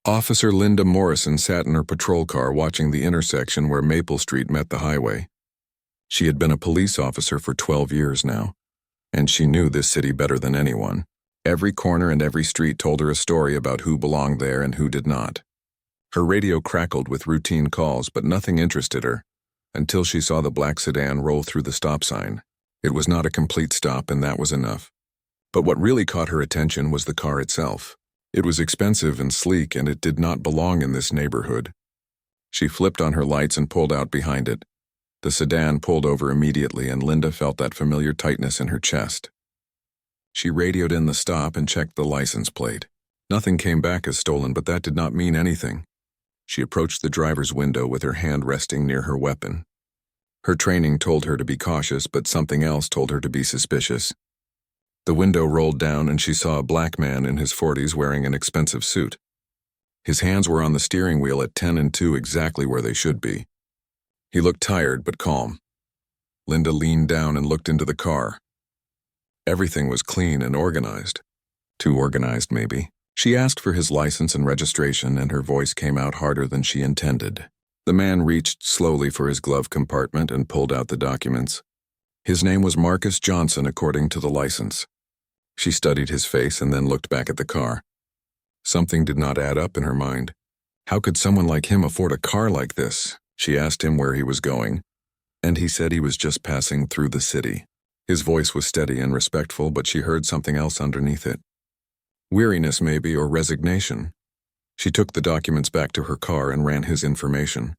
Officer Linda Morrison sat in her patrol car watching the intersection where Maple Street met the highway. She had been a police officer for 12 years now, and she knew this city better than anyone. Every corner and every street told her a story about who belonged there and who did not. Her radio crackled with routine calls, but nothing interested her, until she saw the black sedan roll through the stop sign. It was not a complete stop, and that was enough. But what really caught her attention was the car itself. It was expensive and sleek, and it did not belong in this neighborhood. She flipped on her lights and pulled out behind it. The sedan pulled over immediately, and Linda felt that familiar tightness in her chest. She radioed in the stop and checked the license plate. Nothing came back as stolen, but that did not mean anything. She approached the driver's window with her hand resting near her weapon. Her training told her to be cautious, but something else told her to be suspicious. The window rolled down, and she saw a black man in his 40s wearing an expensive suit. His hands were on the steering wheel at 10 and 2, exactly where they should be. He looked tired but calm. Linda leaned down and looked into the car. Everything was clean and organized. Too organized, maybe. She asked for his license and registration, and her voice came out harder than she intended. The man reached slowly for his glove compartment and pulled out the documents. His name was Marcus Johnson, according to the license. She studied his face and then looked back at the car. Something did not add up in her mind. How could someone like him afford a car like this? She asked him where he was going, and he said he was just passing through the city. His voice was steady and respectful, but she heard something else underneath it. Weariness, maybe, or resignation. She took the documents back to her car and ran his information.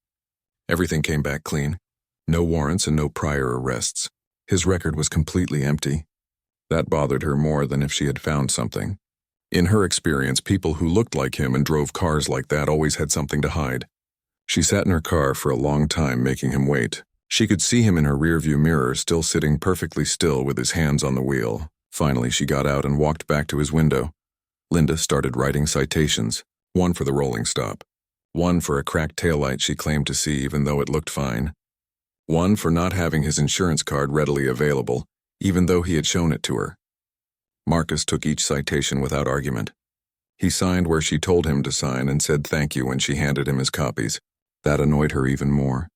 Everything came back clean. No warrants and no prior arrests. His record was completely empty. That bothered her more than if she had found something. In her experience, people who looked like him and drove cars like that always had something to hide. She sat in her car for a long time, making him wait. She could see him in her rearview mirror, still sitting perfectly still with his hands on the wheel. Finally, she got out and walked back to his window. Linda started writing citations, one for the rolling stop, one for a cracked taillight she claimed to see even though it looked fine, one for not having his insurance card readily available, even though he had shown it to her. Marcus took each citation without argument. He signed where she told him to sign and said thank you when she handed him his copies. That annoyed her even more.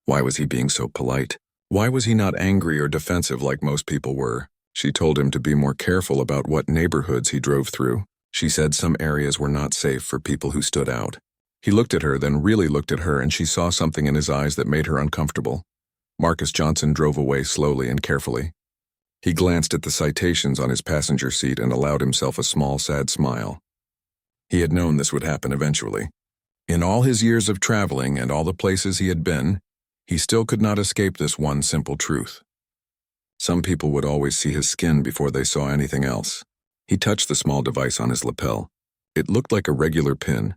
Why was he being so polite? Why was he not angry or defensive like most people were? She told him to be more careful about what neighborhoods he drove through. She said some areas were not safe for people who stood out. He looked at her, then really looked at her, and she saw something in his eyes that made her uncomfortable. Marcus Johnson drove away slowly and carefully. He glanced at the citations on his passenger seat and allowed himself a small, sad smile. He had known this would happen eventually. In all his years of traveling and all the places he had been, he still could not escape this one simple truth. Some people would always see his skin before they saw anything else. He touched the small device on his lapel. It looked like a regular pin,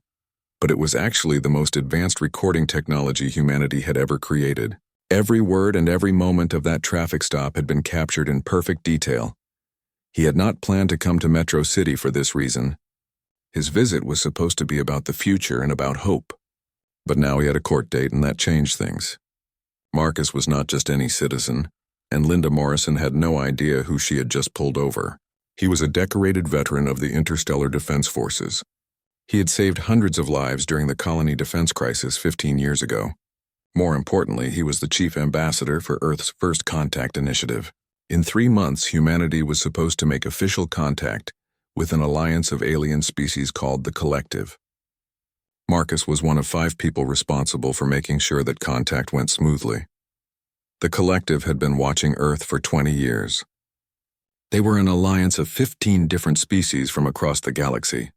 but it was actually the most advanced recording technology humanity had ever created. Every word and every moment of that traffic stop had been captured in perfect detail. He had not planned to come to Metro City for this reason. His visit was supposed to be about the future and about hope. But now he had a court date, and that changed things. Marcus was not just any citizen, and Linda Morrison had no idea who she had just pulled over. He was a decorated veteran of the Interstellar Defense Forces. He had saved hundreds of lives during the colony defense crisis 15 years ago. More importantly, he was the chief ambassador for Earth's First Contact Initiative. In 3 months, humanity was supposed to make official contact with an alliance of alien species called the Collective. Marcus was one of 5 people responsible for making sure that contact went smoothly. The Collective had been watching Earth for 20 years. They were an alliance of 15 different species from across the galaxy.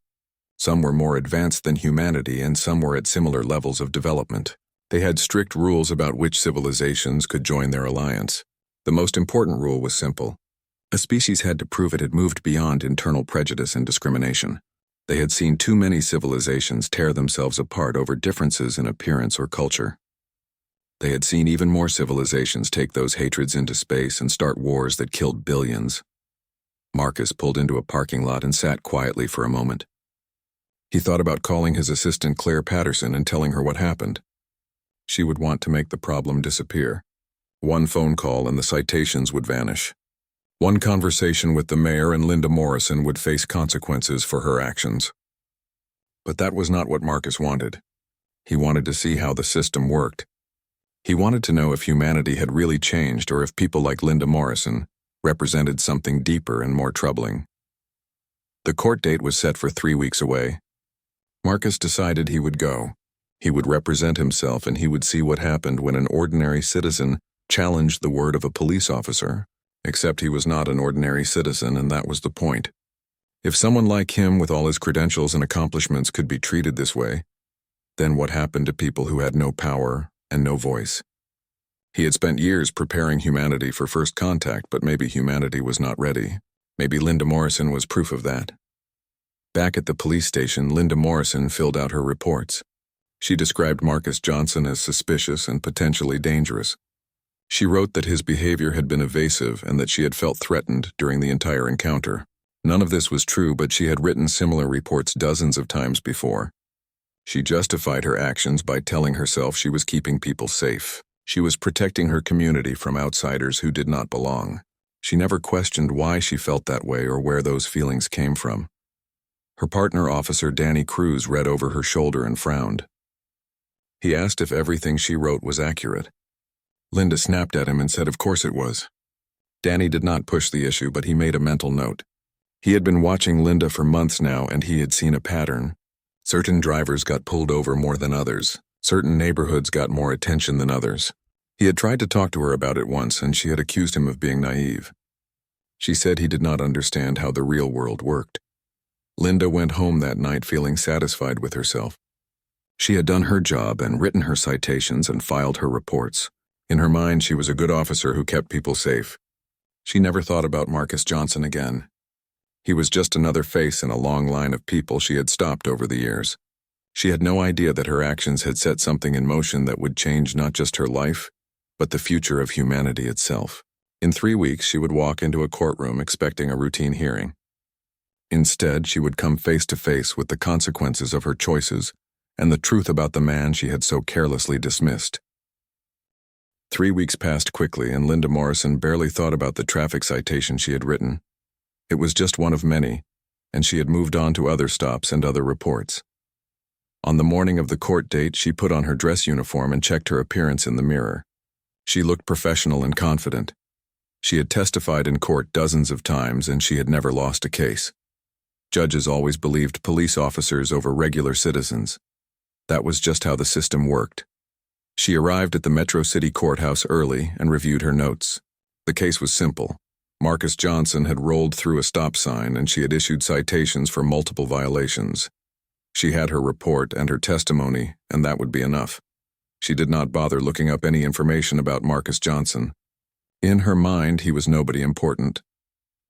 Some were more advanced than humanity, and some were at similar levels of development. They had strict rules about which civilizations could join their alliance. The most important rule was simple. A species had to prove it had moved beyond internal prejudice and discrimination. They had seen too many civilizations tear themselves apart over differences in appearance or culture. They had seen even more civilizations take those hatreds into space and start wars that killed billions. Marcus pulled into a parking lot and sat quietly for a moment. He thought about calling his assistant Claire Patterson and telling her what happened. She would want to make the problem disappear. One phone call and the citations would vanish. One conversation with the mayor and Linda Morrison would face consequences for her actions. But that was not what Marcus wanted. He wanted to see how the system worked. He wanted to know if humanity had really changed or if people like Linda Morrison represented something deeper and more troubling. The court date was set for 3 weeks away. Marcus decided he would go. He would represent himself and he would see what happened when an ordinary citizen challenged the word of a police officer. Except he was not an ordinary citizen, and that was the point. If someone like him with all his credentials and accomplishments could be treated this way, then what happened to people who had no power and no voice? He had spent years preparing humanity for first contact, but maybe humanity was not ready. Maybe Linda Morrison was proof of that. Back at the police station, Linda Morrison filled out her reports. She described Marcus Johnson as suspicious and potentially dangerous. She wrote that his behavior had been evasive and that she had felt threatened during the entire encounter. None of this was true, but she had written similar reports dozens of times before. She justified her actions by telling herself she was keeping people safe. She was protecting her community from outsiders who did not belong. She never questioned why she felt that way or where those feelings came from. Her partner, Officer Danny Cruz, read over her shoulder and frowned. He asked if everything she wrote was accurate. Linda snapped at him and said of course it was. Danny did not push the issue, but he made a mental note. He had been watching Linda for months now, and he had seen a pattern. Certain drivers got pulled over more than others. Certain neighborhoods got more attention than others. He had tried to talk to her about it once, and she had accused him of being naive. She said he did not understand how the real world worked. Linda went home that night feeling satisfied with herself. She had done her job and written her citations and filed her reports. In her mind, she was a good officer who kept people safe. She never thought about Marcus Johnson again. He was just another face in a long line of people she had stopped over the years. She had no idea that her actions had set something in motion that would change not just her life, but the future of humanity itself. In 3 weeks, she would walk into a courtroom expecting a routine hearing. Instead, she would come face to face with the consequences of her choices and the truth about the man she had so carelessly dismissed. 3 weeks passed quickly, and Linda Morrison barely thought about the traffic citation she had written. It was just one of many, and she had moved on to other stops and other reports. On the morning of the court date, she put on her dress uniform and checked her appearance in the mirror. She looked professional and confident. She had testified in court dozens of times, and she had never lost a case. Judges always believed police officers over regular citizens. That was just how the system worked. She arrived at the Metro City Courthouse early and reviewed her notes. The case was simple. Marcus Johnson had rolled through a stop sign, and she had issued citations for multiple violations. She had her report and her testimony, and that would be enough. She did not bother looking up any information about Marcus Johnson. In her mind, he was nobody important.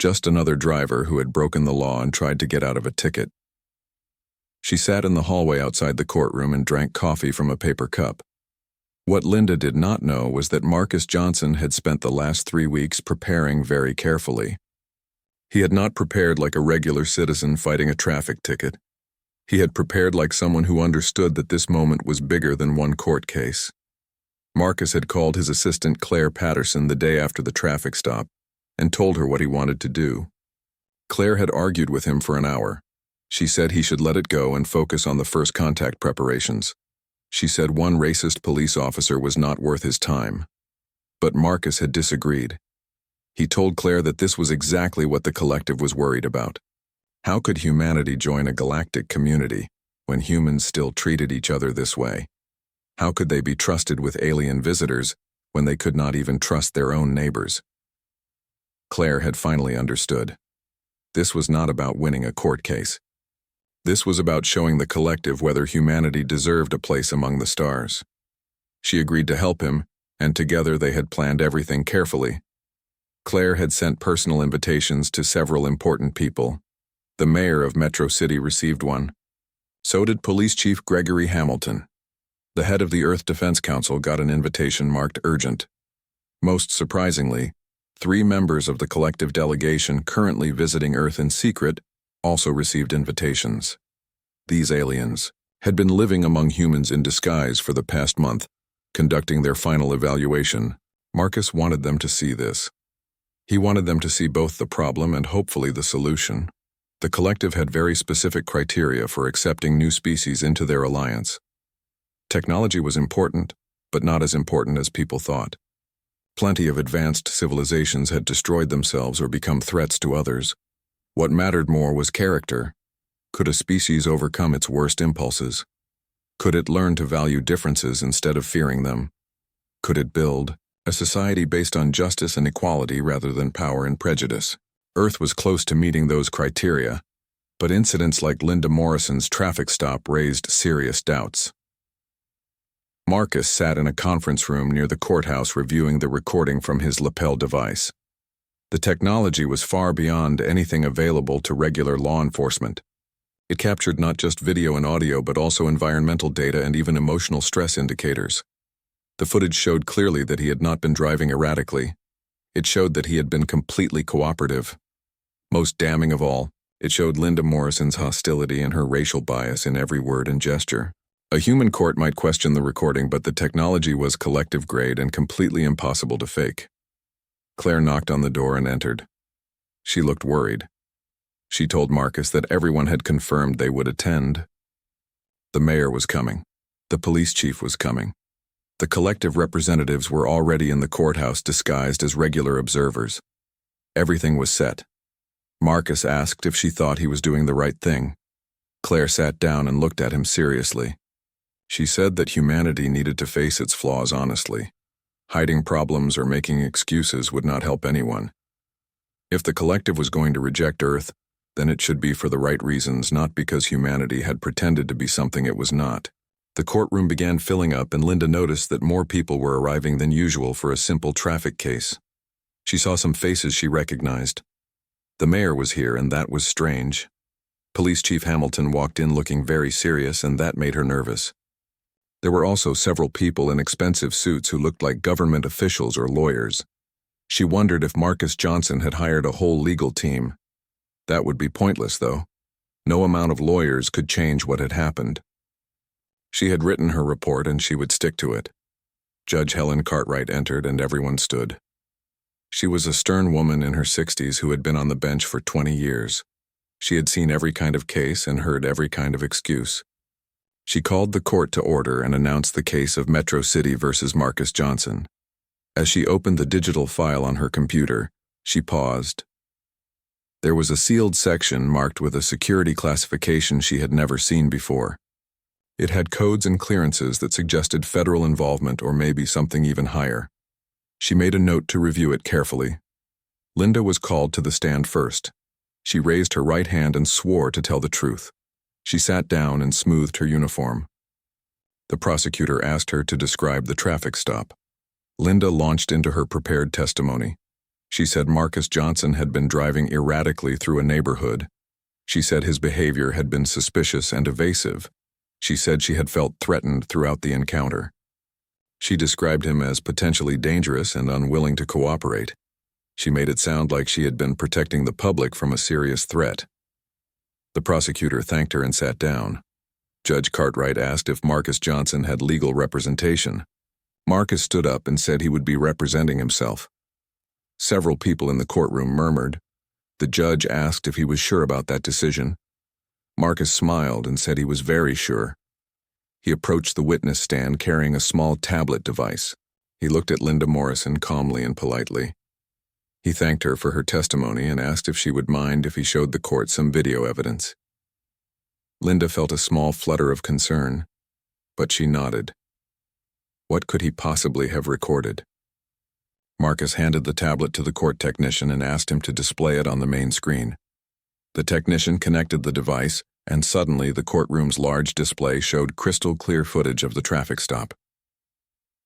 Just another driver who had broken the law and tried to get out of a ticket. She sat in the hallway outside the courtroom and drank coffee from a paper cup. What Linda did not know was that Marcus Johnson had spent the last 3 weeks preparing very carefully. He had not prepared like a regular citizen fighting a traffic ticket. He had prepared like someone who understood that this moment was bigger than one court case. Marcus had called his assistant Claire Patterson the day after the traffic stop and told her what he wanted to do. Claire had argued with him for an hour. She said he should let it go and focus on the first contact preparations. She said one racist police officer was not worth his time. But Marcus had disagreed. He told Claire that this was exactly what the collective was worried about. How could humanity join a galactic community when humans still treated each other this way? How could they be trusted with alien visitors when they could not even trust their own neighbors? Claire had finally understood. This was not about winning a court case. This was about showing the collective whether humanity deserved a place among the stars. She agreed to help him, and together they had planned everything carefully. Claire had sent personal invitations to several important people. The mayor of Metro City received one. So did Police Chief Gregory Hamilton. The head of the Earth Defense Council got an invitation marked urgent. Most surprisingly, 3 members of the collective delegation currently visiting Earth in secret also received invitations. These aliens had been living among humans in disguise for the past month, conducting their final evaluation. Marcus wanted them to see this. He wanted them to see both the problem and hopefully the solution. The collective had very specific criteria for accepting new species into their alliance. Technology was important, but not as important as people thought. Plenty of advanced civilizations had destroyed themselves or become threats to others. What mattered more was character. Could a species overcome its worst impulses? Could it learn to value differences instead of fearing them? Could it build a society based on justice and equality rather than power and prejudice? Earth was close to meeting those criteria, but incidents like Linda Morrison's traffic stop raised serious doubts. Marcus sat in a conference room near the courthouse reviewing the recording from his lapel device. The technology was far beyond anything available to regular law enforcement. It captured not just video and audio but also environmental data and even emotional stress indicators. The footage showed clearly that he had not been driving erratically. It showed that he had been completely cooperative. Most damning of all, it showed Linda Morrison's hostility and her racial bias in every word and gesture. A human court might question the recording, but the technology was collective grade and completely impossible to fake. Claire knocked on the door and entered. She looked worried. She told Marcus that everyone had confirmed they would attend. The mayor was coming. The police chief was coming. The collective representatives were already in the courthouse disguised as regular observers. Everything was set. Marcus asked if she thought he was doing the right thing. Claire sat down and looked at him seriously. She said that humanity needed to face its flaws honestly. Hiding problems or making excuses would not help anyone. If the collective was going to reject Earth, then it should be for the right reasons, not because humanity had pretended to be something it was not. The courtroom began filling up, and Linda noticed that more people were arriving than usual for a simple traffic case. She saw some faces she recognized. The mayor was here, and that was strange. Police Chief Hamilton walked in looking very serious, and that made her nervous. There were also several people in expensive suits who looked like government officials or lawyers. She wondered if Marcus Johnson had hired a whole legal team. That would be pointless, though. No amount of lawyers could change what had happened. She had written her report, and she would stick to it. Judge Helen Cartwright entered, and everyone stood. She was a stern woman in her 60s who had been on the bench for 20 years. She had seen every kind of case and heard every kind of excuse. She called the court to order and announced the case of Metro City versus Marcus Johnson. As she opened the digital file on her computer, she paused. There was a sealed section marked with a security classification she had never seen before. It had codes and clearances that suggested federal involvement or maybe something even higher. She made a note to review it carefully. Linda was called to the stand first. She raised her right hand and swore to tell the truth. She sat down and smoothed her uniform. The prosecutor asked her to describe the traffic stop. Linda launched into her prepared testimony. She said Marcus Johnson had been driving erratically through a neighborhood. She said his behavior had been suspicious and evasive. She said she had felt threatened throughout the encounter. She described him as potentially dangerous and unwilling to cooperate. She made it sound like she had been protecting the public from a serious threat. The prosecutor thanked her and sat down. Judge Cartwright asked if Marcus Johnson had legal representation. Marcus stood up and said he would be representing himself. Several people in the courtroom murmured. The judge asked if he was sure about that decision. Marcus smiled and said he was very sure. He approached the witness stand carrying a small tablet device. He looked at Linda Morrison calmly and politely. He thanked her for her testimony and asked if she would mind if he showed the court some video evidence. Linda felt a small flutter of concern, but she nodded. What could he possibly have recorded? Marcus handed the tablet to the court technician and asked him to display it on the main screen. The technician connected the device, and suddenly the courtroom's large display showed crystal clear footage of the traffic stop.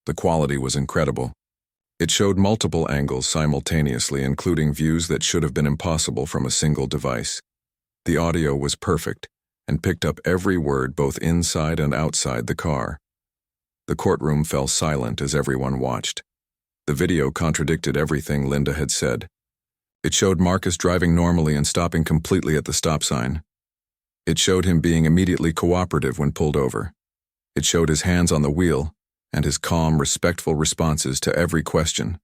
The quality was incredible. It showed multiple angles simultaneously, including views that should have been impossible from a single device. The audio was perfect and picked up every word both inside and outside the car. The courtroom fell silent as everyone watched. The video contradicted everything Linda had said. It showed Marcus driving normally and stopping completely at the stop sign. It showed him being immediately cooperative when pulled over. It showed his hands on the wheel and his calm, respectful responses to every question.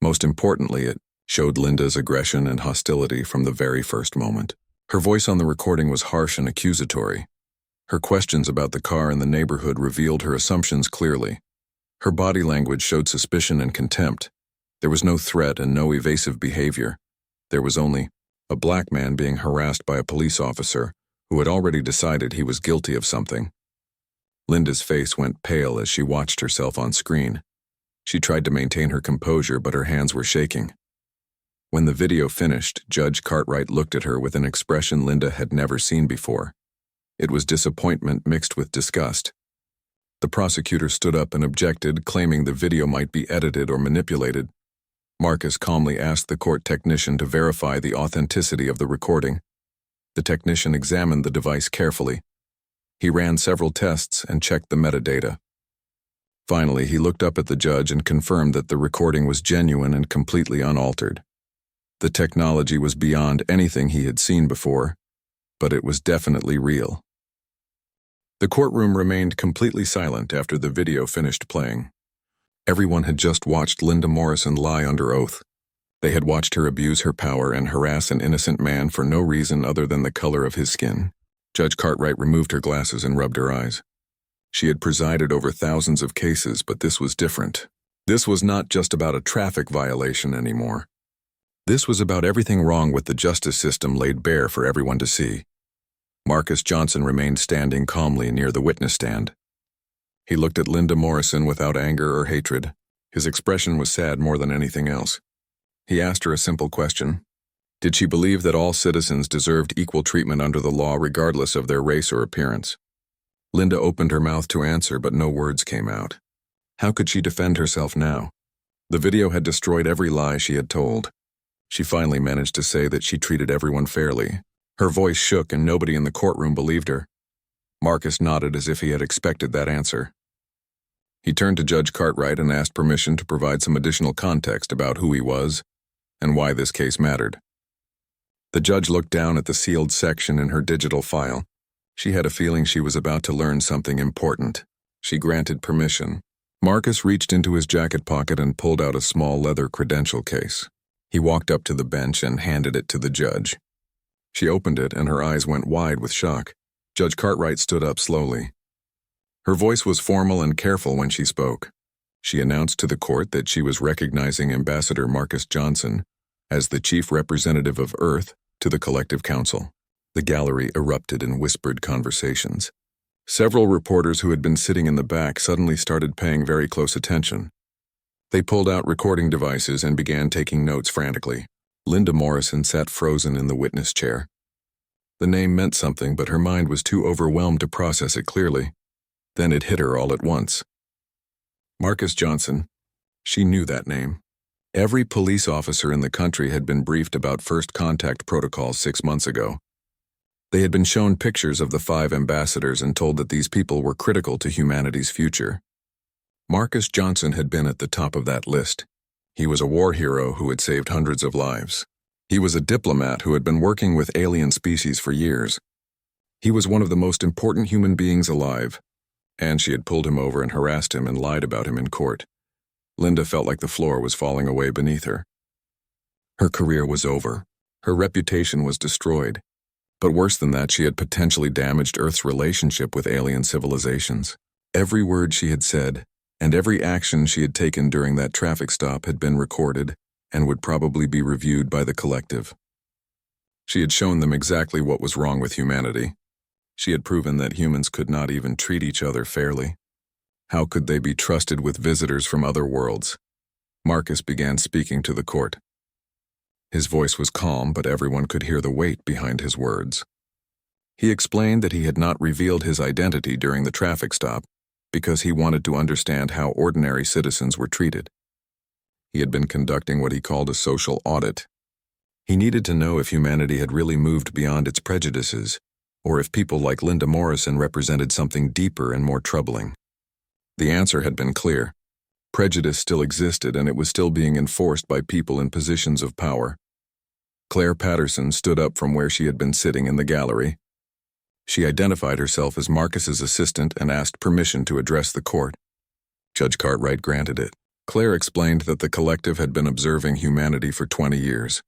Most importantly, it showed Linda's aggression and hostility from the very first moment. Her voice on the recording was harsh and accusatory. Her questions about the car and the neighborhood revealed her assumptions clearly. Her body language showed suspicion and contempt. There was no threat and no evasive behavior. There was only a black man being harassed by a police officer who had already decided he was guilty of something. Linda's face went pale as she watched herself on screen. She tried to maintain her composure, but her hands were shaking. When the video finished, Judge Cartwright looked at her with an expression Linda had never seen before. It was disappointment mixed with disgust. The prosecutor stood up and objected, claiming the video might be edited or manipulated. Marcus calmly asked the court technician to verify the authenticity of the recording. The technician examined the device carefully. He ran several tests and checked the metadata. Finally, he looked up at the judge and confirmed that the recording was genuine and completely unaltered. The technology was beyond anything he had seen before, but it was definitely real. The courtroom remained completely silent after the video finished playing. Everyone had just watched Linda Morrison lie under oath. They had watched her abuse her power and harass an innocent man for no reason other than the color of his skin. Judge Cartwright removed her glasses and rubbed her eyes. She had presided over thousands of cases, but this was different. This was not just about a traffic violation anymore. This was about everything wrong with the justice system laid bare for everyone to see. Marcus Johnson remained standing calmly near the witness stand. He looked at Linda Morrison without anger or hatred. His expression was sad more than anything else. He asked her a simple question. Did she believe that all citizens deserved equal treatment under the law regardless of their race or appearance? Linda opened her mouth to answer, but no words came out. How could she defend herself now? The video had destroyed every lie she had told. She finally managed to say that she treated everyone fairly. Her voice shook and nobody in the courtroom believed her. Marcus nodded as if he had expected that answer. He turned to Judge Cartwright and asked permission to provide some additional context about who he was and why this case mattered. The judge looked down at the sealed section in her digital file. She had a feeling she was about to learn something important. She granted permission. Marcus reached into his jacket pocket and pulled out a small leather credential case. He walked up to the bench and handed it to the judge. She opened it and her eyes went wide with shock. Judge Cartwright stood up slowly. Her voice was formal and careful when she spoke. She announced to the court that she was recognizing Ambassador Marcus Johnson as the chief representative of Earth to the Collective Council. The gallery erupted in whispered conversations. Several reporters who had been sitting in the back suddenly started paying very close attention. They pulled out recording devices and began taking notes frantically. Linda Morrison sat frozen in the witness chair. The name meant something, but her mind was too overwhelmed to process it clearly. Then it hit her all at once. Marcus Johnson. She knew that name. Every police officer in the country had been briefed about first contact protocols 6 months ago. They had been shown pictures of the 5 ambassadors and told that these people were critical to humanity's future. Marcus Johnson had been at the top of that list. He was a war hero who had saved hundreds of lives. He was a diplomat who had been working with alien species for years. He was one of the most important human beings alive, and she had pulled him over and harassed him and lied about him in court. Linda felt like the floor was falling away beneath her. Her career was over. Her reputation was destroyed. But worse than that, she had potentially damaged Earth's relationship with alien civilizations. Every word she had said, and every action she had taken during that traffic stop had been recorded and would probably be reviewed by the collective. She had shown them exactly what was wrong with humanity. She had proven that humans could not even treat each other fairly. How could they be trusted with visitors from other worlds? Marcus began speaking to the court. His voice was calm, but everyone could hear the weight behind his words. He explained that he had not revealed his identity during the traffic stop because he wanted to understand how ordinary citizens were treated. He had been conducting what he called a social audit. He needed to know if humanity had really moved beyond its prejudices, or if people like Linda Morrison represented something deeper and more troubling. The answer had been clear. Prejudice still existed, and it was still being enforced by people in positions of power. Claire Patterson stood up from where she had been sitting in the gallery. She identified herself as Marcus's assistant and asked permission to address the court. Judge Cartwright granted it. Claire explained that the collective had been observing humanity for 20 years.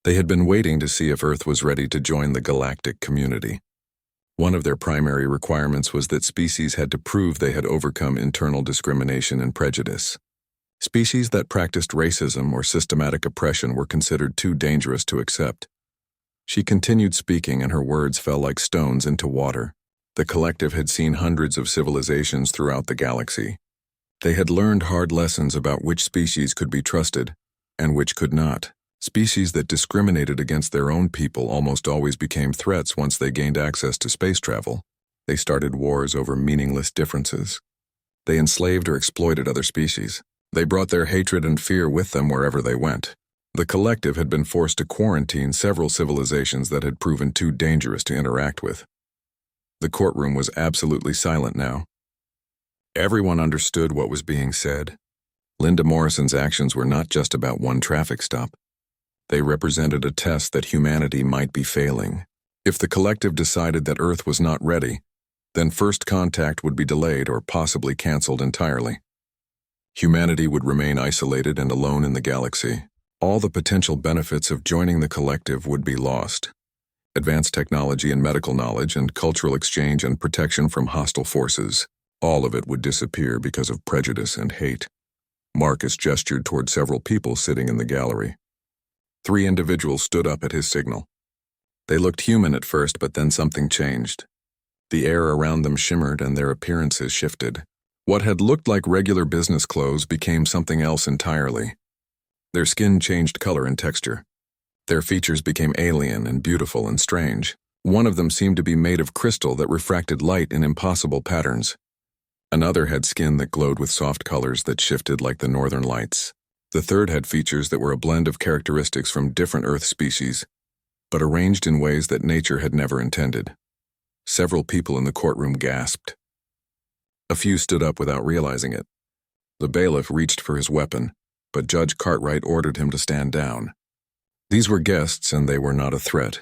They had been waiting to see if Earth was ready to join the galactic community. One of their primary requirements was that species had to prove they had overcome internal discrimination and prejudice. Species that practiced racism or systematic oppression were considered too dangerous to accept. She continued speaking, and her words fell like stones into water. The collective had seen hundreds of civilizations throughout the galaxy. They had learned hard lessons about which species could be trusted and which could not. Species that discriminated against their own people almost always became threats once they gained access to space travel. They started wars over meaningless differences. They enslaved or exploited other species. They brought their hatred and fear with them wherever they went. The collective had been forced to quarantine several civilizations that had proven too dangerous to interact with. The courtroom was absolutely silent now. Everyone understood what was being said. Linda Morrison's actions were not just about one traffic stop. They represented a test that humanity might be failing. If the collective decided that Earth was not ready, then first contact would be delayed or possibly canceled entirely. Humanity would remain isolated and alone in the galaxy. All the potential benefits of joining the collective would be lost. Advanced technology and medical knowledge and cultural exchange and protection from hostile forces, all of it would disappear because of prejudice and hate. Marcus gestured toward several people sitting in the gallery. 3 individuals stood up at his signal. They looked human at first, but then something changed. The air around them shimmered and their appearances shifted. What had looked like regular business clothes became something else entirely. Their skin changed color and texture. Their features became alien and beautiful and strange. One of them seemed to be made of crystal that refracted light in impossible patterns. Another had skin that glowed with soft colors that shifted like the northern lights. The third had features that were a blend of characteristics from different Earth species, but arranged in ways that nature had never intended. Several people in the courtroom gasped. A few stood up without realizing it. The bailiff reached for his weapon, but Judge Cartwright ordered him to stand down. These were guests, and they were not a threat.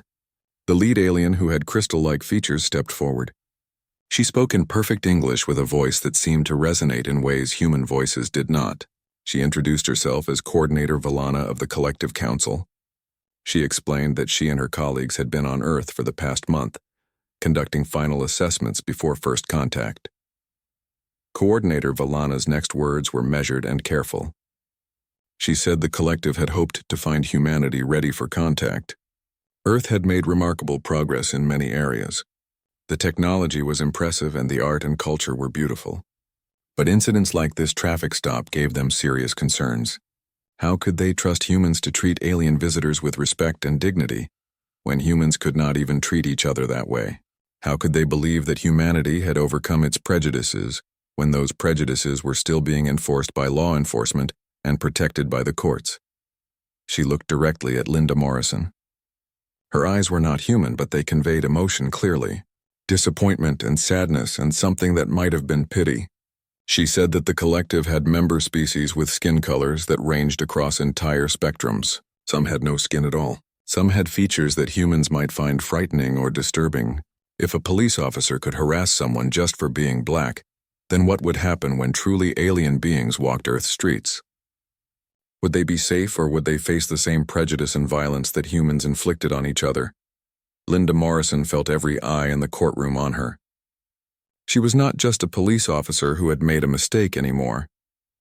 The lead alien, who had crystal-like features, stepped forward. She spoke in perfect English with a voice that seemed to resonate in ways human voices did not. She introduced herself as Coordinator Valana of the Collective Council. She explained that she and her colleagues had been on Earth for the past month, conducting final assessments before first contact. Coordinator Valana's next words were measured and careful. She said the collective had hoped to find humanity ready for contact. Earth had made remarkable progress in many areas. The technology was impressive and the art and culture were beautiful. But incidents like this traffic stop gave them serious concerns. How could they trust humans to treat alien visitors with respect and dignity, when humans could not even treat each other that way? How could they believe that humanity had overcome its prejudices, when those prejudices were still being enforced by law enforcement and protected by the courts? She looked directly at Linda Morrison. Her eyes were not human, but they conveyed emotion clearly. Disappointment and sadness and something that might have been pity. She said that the collective had member species with skin colors that ranged across entire spectrums. Some had no skin at all. Some had features that humans might find frightening or disturbing. If a police officer could harass someone just for being black, then what would happen when truly alien beings walked Earth's streets? Would they be safe, or would they face the same prejudice and violence that humans inflicted on each other? Linda Morrison felt every eye in the courtroom on her. She was not just a police officer who had made a mistake anymore.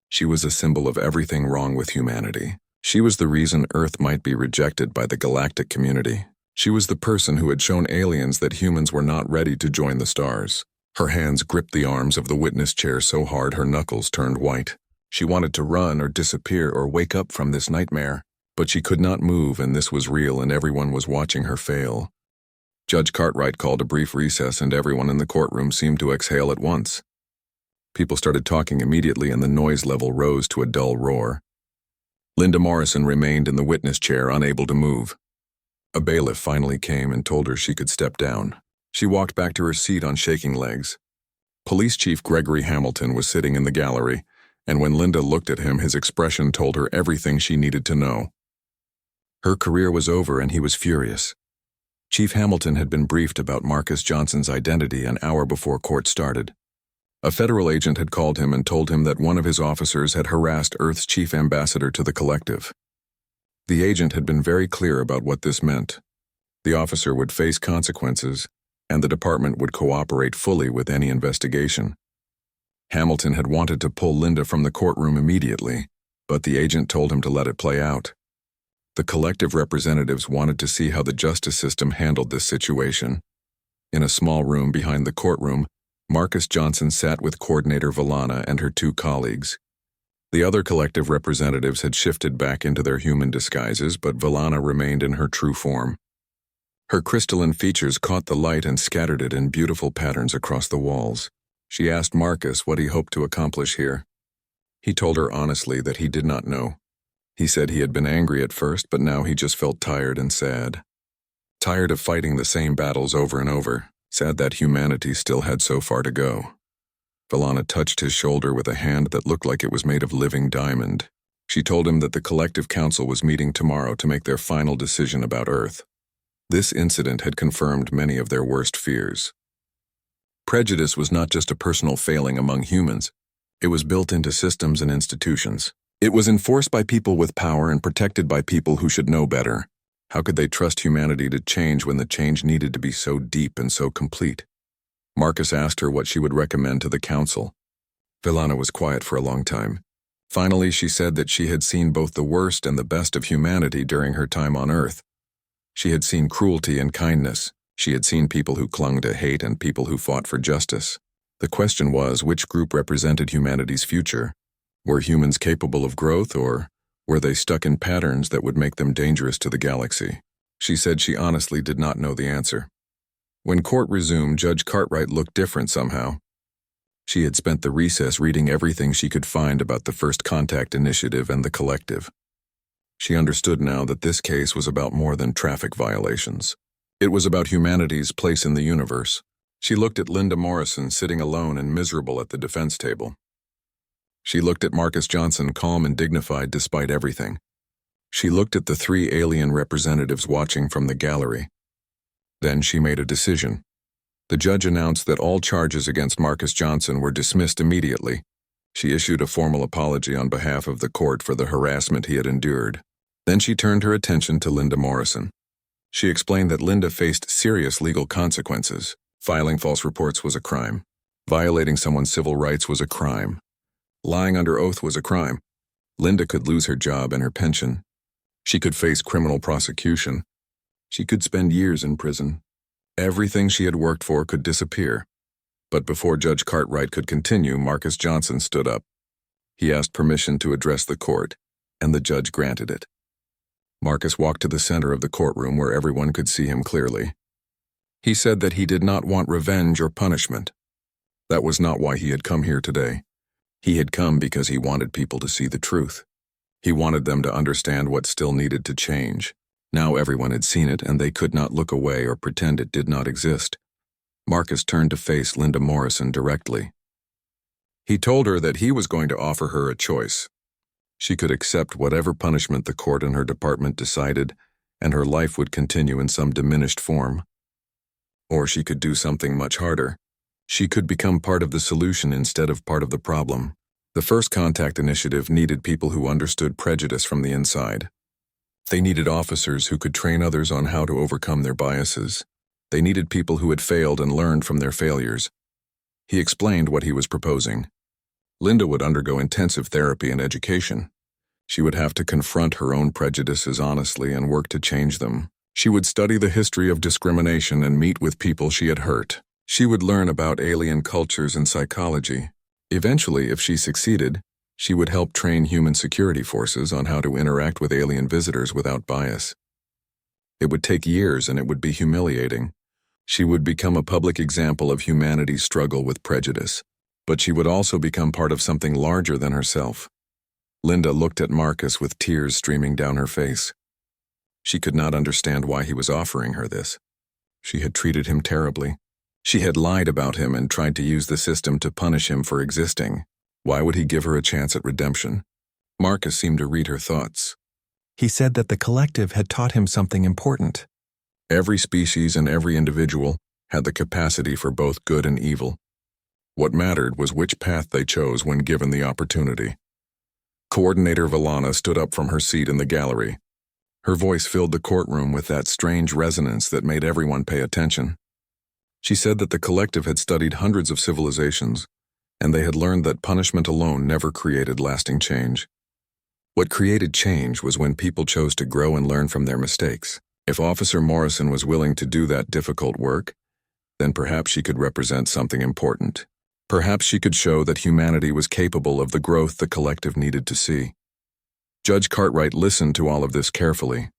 She was a symbol of everything wrong with humanity. She was the reason Earth might be rejected by the galactic community. She was the person who had shown aliens that humans were not ready to join the stars. Her hands gripped the arms of the witness chair so hard her knuckles turned white. She wanted to run or disappear or wake up from this nightmare, but she could not move, and this was real, and everyone was watching her fail. Judge Cartwright called a brief recess, and everyone in the courtroom seemed to exhale at once. People started talking immediately, and the noise level rose to a dull roar. Linda Morrison remained in the witness chair, unable to move. A bailiff finally came and told her she could step down. She walked back to her seat on shaking legs. Police Chief Gregory Hamilton was sitting in the gallery, and when Linda looked at him, his expression told her everything she needed to know. Her career was over, and he was furious. Chief Hamilton had been briefed about Marcus Johnson's identity an hour before court started. A federal agent had called him and told him that one of his officers had harassed Earth's chief ambassador to the collective. The agent had been very clear about what this meant. The officer would face consequences, and the department would cooperate fully with any investigation. Hamilton had wanted to pull Linda from the courtroom immediately, but the agent told him to let it play out. The collective representatives wanted to see how the justice system handled this situation. In a small room behind the courtroom, Marcus Johnson sat with Coordinator Villana and her 2 colleagues. The other collective representatives had shifted back into their human disguises, but Villana remained in her true form. Her crystalline features caught the light and scattered it in beautiful patterns across the walls. She asked Marcus what he hoped to accomplish here. He told her honestly that he did not know. He said he had been angry at first, but now he just felt tired and sad. Tired of fighting the same battles over and over, sad that humanity still had so far to go. Villana touched his shoulder with a hand that looked like it was made of living diamond. She told him that the collective council was meeting tomorrow to make their final decision about Earth. This incident had confirmed many of their worst fears. Prejudice was not just a personal failing among humans. It was built into systems and institutions. It was enforced by people with power and protected by people who should know better. How could they trust humanity to change when the change needed to be so deep and so complete? Marcus asked her what she would recommend to the council. Villana was quiet for a long time. Finally, she said that she had seen both the worst and the best of humanity during her time on Earth. She had seen cruelty and kindness. She had seen people who clung to hate and people who fought for justice. The question was, which group represented humanity's future? Were humans capable of growth, or were they stuck in patterns that would make them dangerous to the galaxy? She said she honestly did not know the answer. When court resumed, Judge Cartwright looked different somehow. She had spent the recess reading everything she could find about the First Contact Initiative and the collective. She understood now that this case was about more than traffic violations. It was about humanity's place in the universe. She looked at Linda Morrison sitting alone and miserable at the defense table. She looked at Marcus Johnson, calm and dignified despite everything. She looked at the 3 alien representatives watching from the gallery. Then she made a decision. The judge announced that all charges against Marcus Johnson were dismissed immediately. She issued a formal apology on behalf of the court for the harassment he had endured. Then she turned her attention to Linda Morrison. She explained that Linda faced serious legal consequences. Filing false reports was a crime. Violating someone's civil rights was a crime. Lying under oath was a crime. Linda could lose her job and her pension. She could face criminal prosecution. She could spend years in prison. Everything she had worked for could disappear. But before Judge Cartwright could continue, Marcus Johnson stood up. He asked permission to address the court, and the judge granted it. Marcus walked to the center of the courtroom where everyone could see him clearly. He said that he did not want revenge or punishment. That was not why he had come here today. He had come because he wanted people to see the truth. He wanted them to understand what still needed to change. Now everyone had seen it, and they could not look away or pretend it did not exist. Marcus turned to face Linda Morrison directly. He told her that he was going to offer her a choice. She could accept whatever punishment the court and her department decided, and her life would continue in some diminished form. Or she could do something much harder. She could become part of the solution instead of part of the problem. The First Contact Initiative needed people who understood prejudice from the inside. They needed officers who could train others on how to overcome their biases. They needed people who had failed and learned from their failures. He explained what he was proposing. Linda would undergo intensive therapy and education. She would have to confront her own prejudices honestly and work to change them. She would study the history of discrimination and meet with people she had hurt. She would learn about alien cultures and psychology. Eventually, if she succeeded, she would help train human security forces on how to interact with alien visitors without bias. It would take years and it would be humiliating. She would become a public example of humanity's struggle with prejudice. But she would also become part of something larger than herself. Linda looked at Marcus with tears streaming down her face. She could not understand why he was offering her this. She had treated him terribly. She had lied about him and tried to use the system to punish him for existing. Why would he give her a chance at redemption? Marcus seemed to read her thoughts. He said that the collective had taught him something important. Every species and every individual had the capacity for both good and evil. What mattered was which path they chose when given the opportunity. Coordinator Villana stood up from her seat in the gallery. Her voice filled the courtroom with that strange resonance that made everyone pay attention. She said that the collective had studied hundreds of civilizations, and they had learned that punishment alone never created lasting change. What created change was when people chose to grow and learn from their mistakes. If Officer Morrison was willing to do that difficult work, then perhaps she could represent something important. Perhaps she could show that humanity was capable of the growth the collective needed to see. Judge Cartwright listened to all of this carefully.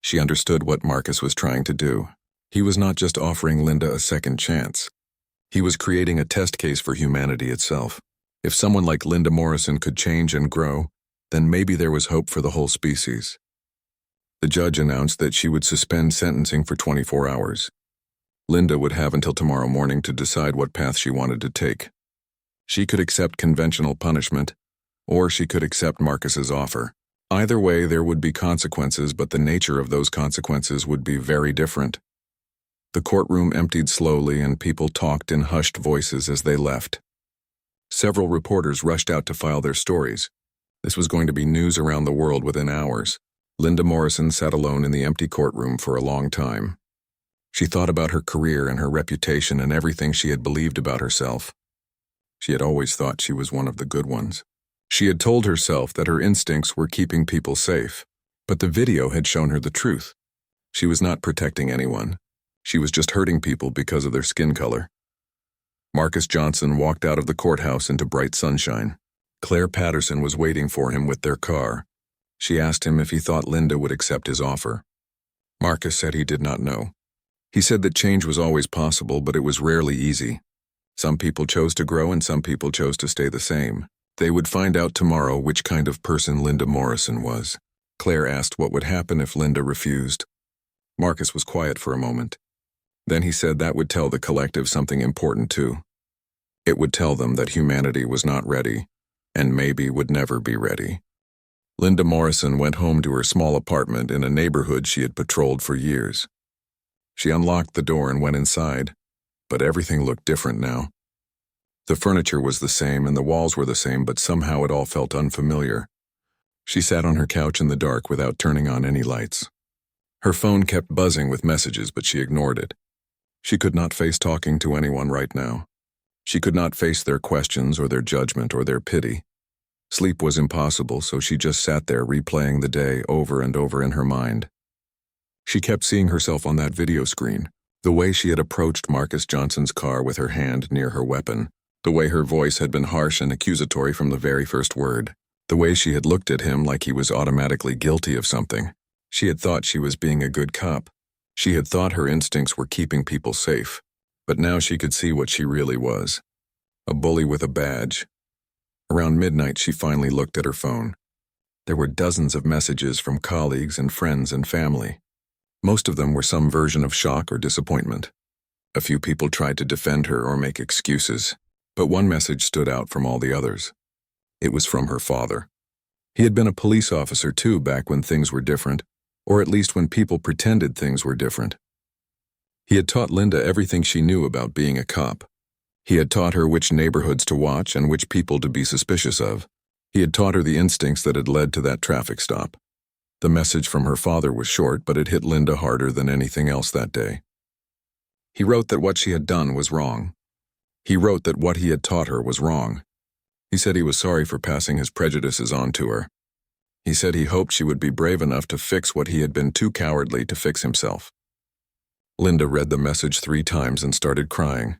She understood what Marcus was trying to do. He was not just offering Linda a second chance. He was creating a test case for humanity itself. If someone like Linda Morrison could change and grow, then maybe there was hope for the whole species. The judge announced that she would suspend sentencing for 24 hours. Linda would have until tomorrow morning to decide what path she wanted to take. She could accept conventional punishment, or she could accept Marcus's offer. Either way, there would be consequences, but the nature of those consequences would be very different. The courtroom emptied slowly, and people talked in hushed voices as they left. Several reporters rushed out to file their stories. This was going to be news around the world within hours. Linda Morrison sat alone in the empty courtroom for a long time. She thought about her career and her reputation and everything she had believed about herself. She had always thought she was one of the good ones. She had told herself that her instincts were keeping people safe, but the video had shown her the truth. She was not protecting anyone. She was just hurting people because of their skin color. Marcus Johnson walked out of the courthouse into bright sunshine. Claire Patterson was waiting for him with their car. She asked him if he thought Linda would accept his offer. Marcus said he did not know. He said that change was always possible, but it was rarely easy. Some people chose to grow and some people chose to stay the same. They would find out tomorrow which kind of person Linda Morrison was. Claire asked what would happen if Linda refused. Marcus was quiet for a moment. Then he said that would tell the collective something important too. It would tell them that humanity was not ready, and maybe would never be ready. Linda Morrison went home to her small apartment in a neighborhood she had patrolled for years. She unlocked the door and went inside, but everything looked different now. The furniture was the same and the walls were the same, but somehow it all felt unfamiliar. She sat on her couch in the dark without turning on any lights. Her phone kept buzzing with messages, but she ignored it. She could not face talking to anyone right now. She could not face their questions or their judgment or their pity. Sleep was impossible, so she just sat there replaying the day over and over in her mind. She kept seeing herself on that video screen, the way she had approached Marcus Johnson's car with her hand near her weapon, the way her voice had been harsh and accusatory from the very first word, the way she had looked at him like he was automatically guilty of something. She had thought she was being a good cop. She had thought her instincts were keeping people safe, but now she could see what she really was. A bully with a badge. Around midnight, she finally looked at her phone. There were dozens of messages from colleagues and friends and family. Most of them were some version of shock or disappointment. A few people tried to defend her or make excuses, but one message stood out from all the others. It was from her father. He had been a police officer too back when things were different, or at least when people pretended things were different. He had taught Linda everything she knew about being a cop. He had taught her which neighborhoods to watch and which people to be suspicious of. He had taught her the instincts that had led to that traffic stop. The message from her father was short, but it hit Linda harder than anything else that day. He wrote that what she had done was wrong. He wrote that what he had taught her was wrong. He said he was sorry for passing his prejudices on to her. He said he hoped she would be brave enough to fix what he had been too cowardly to fix himself. Linda read the message 3 times and started crying.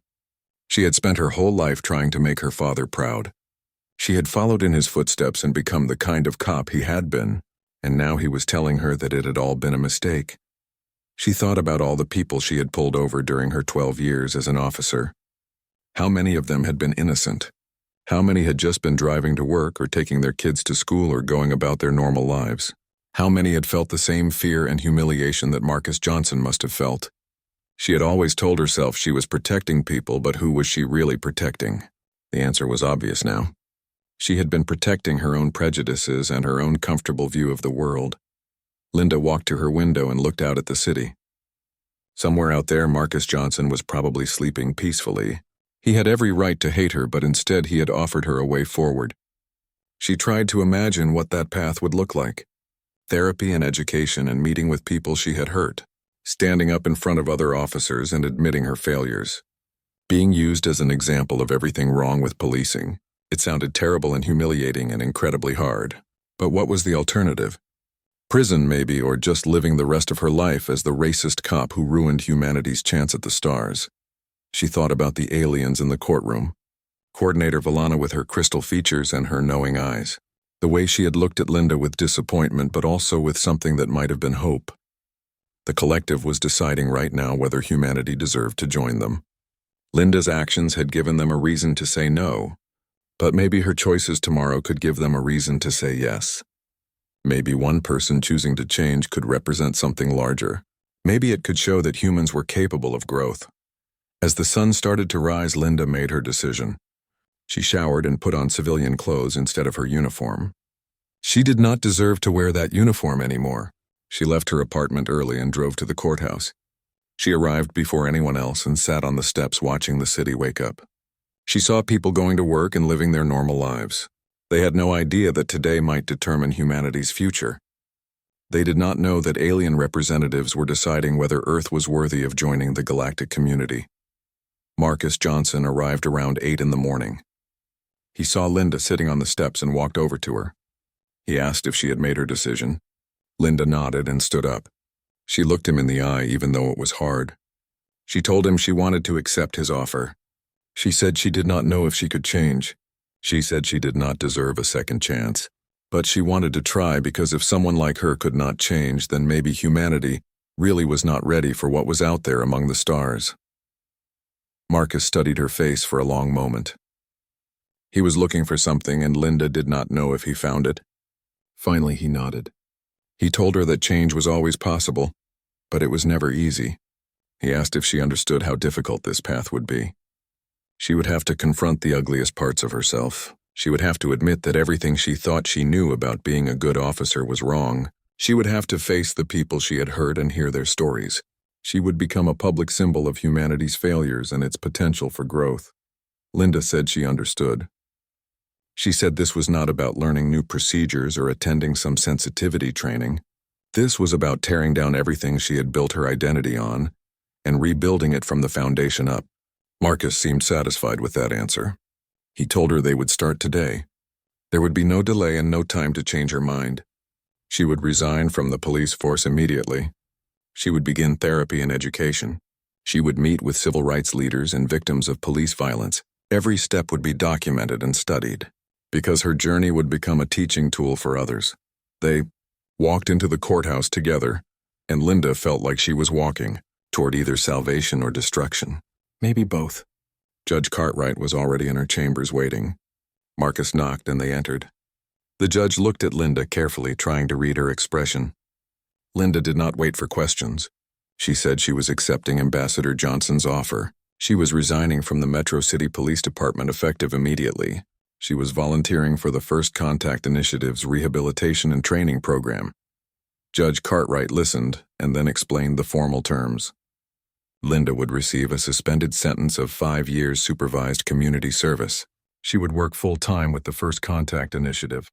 She had spent her whole life trying to make her father proud. She had followed in his footsteps and become the kind of cop he had been, and now he was telling her that it had all been a mistake. She thought about all the people she had pulled over during her 12 years as an officer. How many of them had been innocent? How many had just been driving to work or taking their kids to school or going about their normal lives? How many had felt the same fear and humiliation that Marcus Johnson must have felt? She had always told herself she was protecting people, but who was she really protecting? The answer was obvious now. She had been protecting her own prejudices and her own comfortable view of the world. Linda walked to her window and looked out at the city. Somewhere out there, Marcus Johnson was probably sleeping peacefully. He had every right to hate her, but instead he had offered her a way forward. She tried to imagine what that path would look like. therapy and education and meeting with people she had hurt, standing up in front of other officers and admitting her failures. Being used as an example of everything wrong with policing. It sounded terrible and humiliating and incredibly hard. But what was the alternative? Prison, maybe, or just living the rest of her life as the racist cop who ruined humanity's chance at the stars. She thought about the aliens in the courtroom. Coordinator Valana with her crystal features and her knowing eyes. The way she had looked at Linda with disappointment, but also with something that might have been hope. The collective was deciding right now whether humanity deserved to join them. Linda's actions had given them a reason to say no, but maybe her choices tomorrow could give them a reason to say yes. Maybe one person choosing to change could represent something larger. Maybe it could show that humans were capable of growth. As the sun started to rise, Linda made her decision. She showered and put on civilian clothes instead of her uniform. She did not deserve to wear that uniform anymore. She left her apartment early and drove to the courthouse. She arrived before anyone else and sat on the steps watching the city wake up. She saw people going to work and living their normal lives. They had no idea that today might determine humanity's future. They did not know that alien representatives were deciding whether Earth was worthy of joining the galactic community. Marcus Johnson arrived around 8 in the morning. He saw Linda sitting on the steps and walked over to her. He asked if she had made her decision. Linda nodded and stood up. She looked him in the eye even though it was hard. She told him she wanted to accept his offer. She said she did not know if she could change. She said she did not deserve a second chance. But she wanted to try because if someone like her could not change, then maybe humanity really was not ready for what was out there among the stars. Marcus studied her face for a long moment. He was looking for something and Linda did not know if he found it. Finally, he nodded. He told her that change was always possible, but it was never easy. He asked if she understood how difficult this path would be. She would have to confront the ugliest parts of herself. She would have to admit that everything she thought she knew about being a good officer was wrong. She would have to face the people she had hurt and hear their stories. She would become a public symbol of humanity's failures and its potential for growth. Linda said she understood. She said this was not about learning new procedures or attending some sensitivity training. This was about tearing down everything she had built her identity on and rebuilding it from the foundation up. Marcus seemed satisfied with that answer. He told her they would start today. There would be no delay and no time to change her mind. She would resign from the police force immediately. She would begin therapy and education. She would meet with civil rights leaders and victims of police violence. Every step would be documented and studied, because her journey would become a teaching tool for others. They walked into the courthouse together, and Linda felt like she was walking toward either salvation or destruction. Maybe both. Judge Cartwright was already in her chambers waiting. Marcus knocked and they entered. The judge looked at Linda carefully, trying to read her expression. Linda did not wait for questions. She said she was accepting Ambassador Johnson's offer. She was resigning from the Metro City Police Department effective immediately. She was volunteering for the First Contact Initiative's rehabilitation and training program. Judge Cartwright listened and then explained the formal terms. Linda would receive a suspended sentence of 5 years supervised community service. She would work full-time with the First Contact Initiative.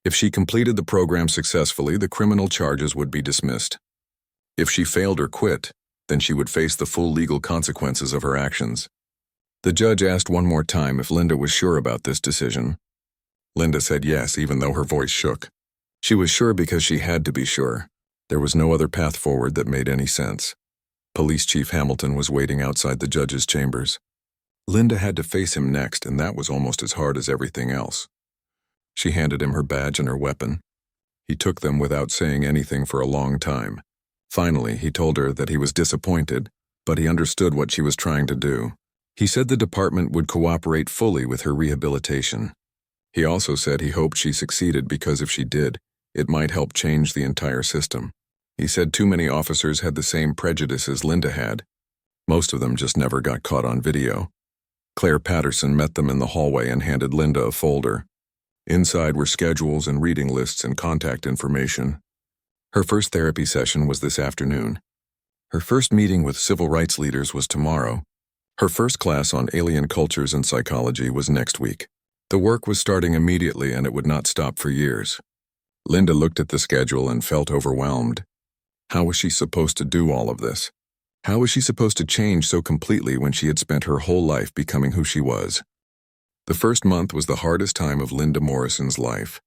If she completed the program successfully, the criminal charges would be dismissed. If she failed or quit, then she would face the full legal consequences of her actions. The judge asked one more time if Linda was sure about this decision. Linda said yes, even though her voice shook. She was sure because she had to be sure. There was no other path forward that made any sense. Police Chief Hamilton was waiting outside the judge's chambers. Linda had to face him next, and that was almost as hard as everything else. She handed him her badge and her weapon. He took them without saying anything for a long time. Finally, he told her that he was disappointed, but he understood what she was trying to do. He said the department would cooperate fully with her rehabilitation. He also said he hoped she succeeded because if she did, it might help change the entire system. He said too many officers had the same prejudices Linda had. Most of them just never got caught on video. Claire Patterson met them in the hallway and handed Linda a folder. Inside were schedules and reading lists and contact information. Her first therapy session was this afternoon. Her first meeting with civil rights leaders was tomorrow. Her first class on alien cultures and psychology was next week. The work was starting immediately and it would not stop for years. Linda looked at the schedule and felt overwhelmed. How was she supposed to do all of this? How was she supposed to change so completely when she had spent her whole life becoming who she was? The first month was the hardest time of Linda Morrison's life.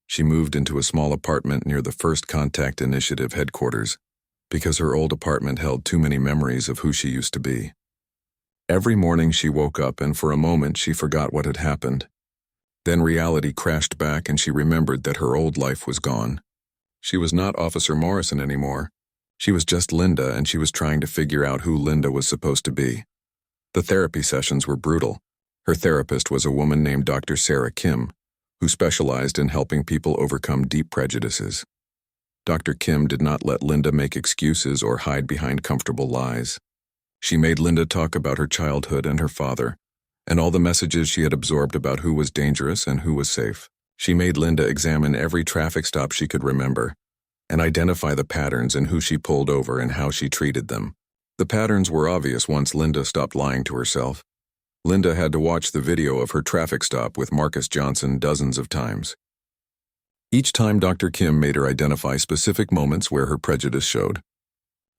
She moved into a small apartment near the First Contact Initiative headquarters because her old apartment held too many memories of who she used to be. Every morning she woke up and for a moment she forgot what had happened. Then reality crashed back and she remembered that her old life was gone. She was not Officer Morrison anymore. She was just Linda, and she was trying to figure out who Linda was supposed to be. The therapy sessions were brutal. Her therapist was a woman named Dr. Sarah Kim, who specialized in helping people overcome deep prejudices. Dr. Kim did not let Linda make excuses or hide behind comfortable lies. She made Linda talk about her childhood and her father, and all the messages she had absorbed about who was dangerous and who was safe. She made Linda examine every traffic stop she could remember, and identify the patterns in who she pulled over and how she treated them. The patterns were obvious once Linda stopped lying to herself. Linda had to watch the video of her traffic stop with Marcus Johnson dozens of times. Each time Dr. Kim made her identify specific moments where her prejudice showed.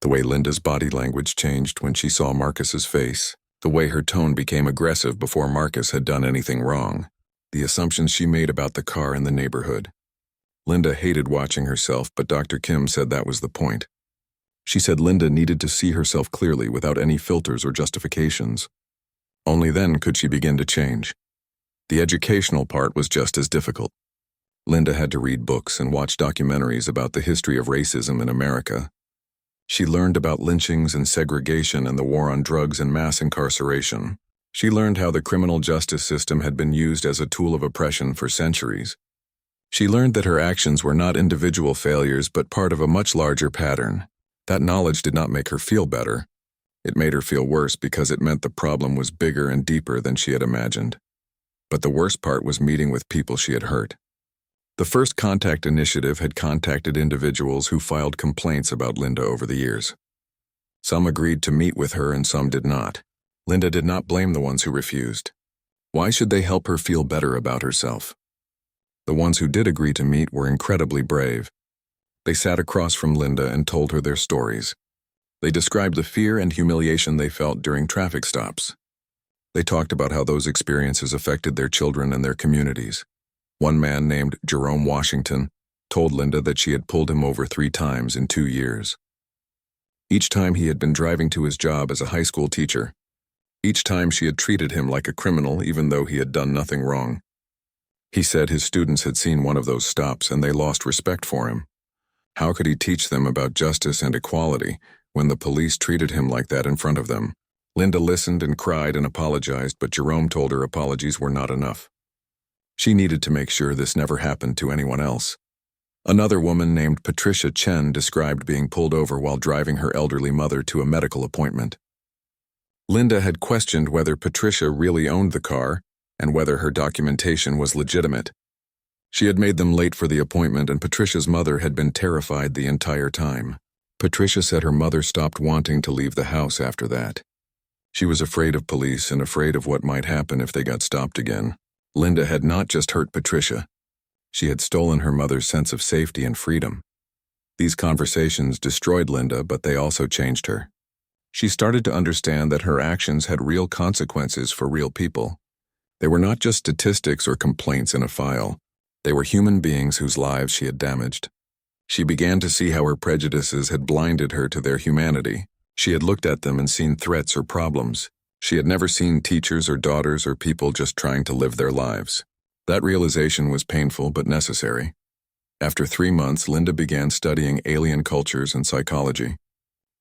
The way Linda's body language changed when she saw Marcus's face, the way her tone became aggressive before Marcus had done anything wrong, the assumptions she made about the car and the neighborhood. Linda hated watching herself, but Dr. Kim said that was the point. She said Linda needed to see herself clearly without any filters or justifications. Only then could she begin to change. The educational part was just as difficult. Linda had to read books and watch documentaries about the history of racism in America. She learned about lynchings and segregation and the war on drugs and mass incarceration. She learned how the criminal justice system had been used as a tool of oppression for centuries. She learned that her actions were not individual failures but part of a much larger pattern. That knowledge did not make her feel better. It made her feel worse because it meant the problem was bigger and deeper than she had imagined. But the worst part was meeting with people she had hurt. The First Contact Initiative had contacted individuals who filed complaints about Linda over the years. Some agreed to meet with her and some did not. Linda did not blame the ones who refused. Why should they help her feel better about herself? The ones who did agree to meet were incredibly brave. They sat across from Linda and told her their stories. They described the fear and humiliation they felt during traffic stops. They talked about how those experiences affected their children and their communities. One man named Jerome Washington told Linda that she had pulled him over 3 times in 2 years. Each time he had been driving to his job as a high school teacher. Each time she had treated him like a criminal even though he had done nothing wrong. He said his students had seen one of those stops and they lost respect for him. How could he teach them about justice and equality when the police treated him like that in front of them? Linda listened and cried and apologized, but Jerome told her apologies were not enough. She needed to make sure this never happened to anyone else. Another woman named Patricia Chen described being pulled over while driving her elderly mother to a medical appointment. Linda had questioned whether Patricia really owned the car and whether her documentation was legitimate. She had made them late for the appointment, and Patricia's mother had been terrified the entire time. Patricia said her mother stopped wanting to leave the house after that. She was afraid of police and afraid of what might happen if they got stopped again. Linda had not just hurt Patricia. She had stolen her mother's sense of safety and freedom. These conversations destroyed Linda, but they also changed her. She started to understand that her actions had real consequences for real people. They were not just statistics or complaints in a file. They were human beings whose lives she had damaged. She began to see how her prejudices had blinded her to their humanity. She had looked at them and seen threats or problems. She had never seen teachers or daughters or people just trying to live their lives. That realization was painful but necessary. After 3 months, Linda began studying alien cultures and psychology.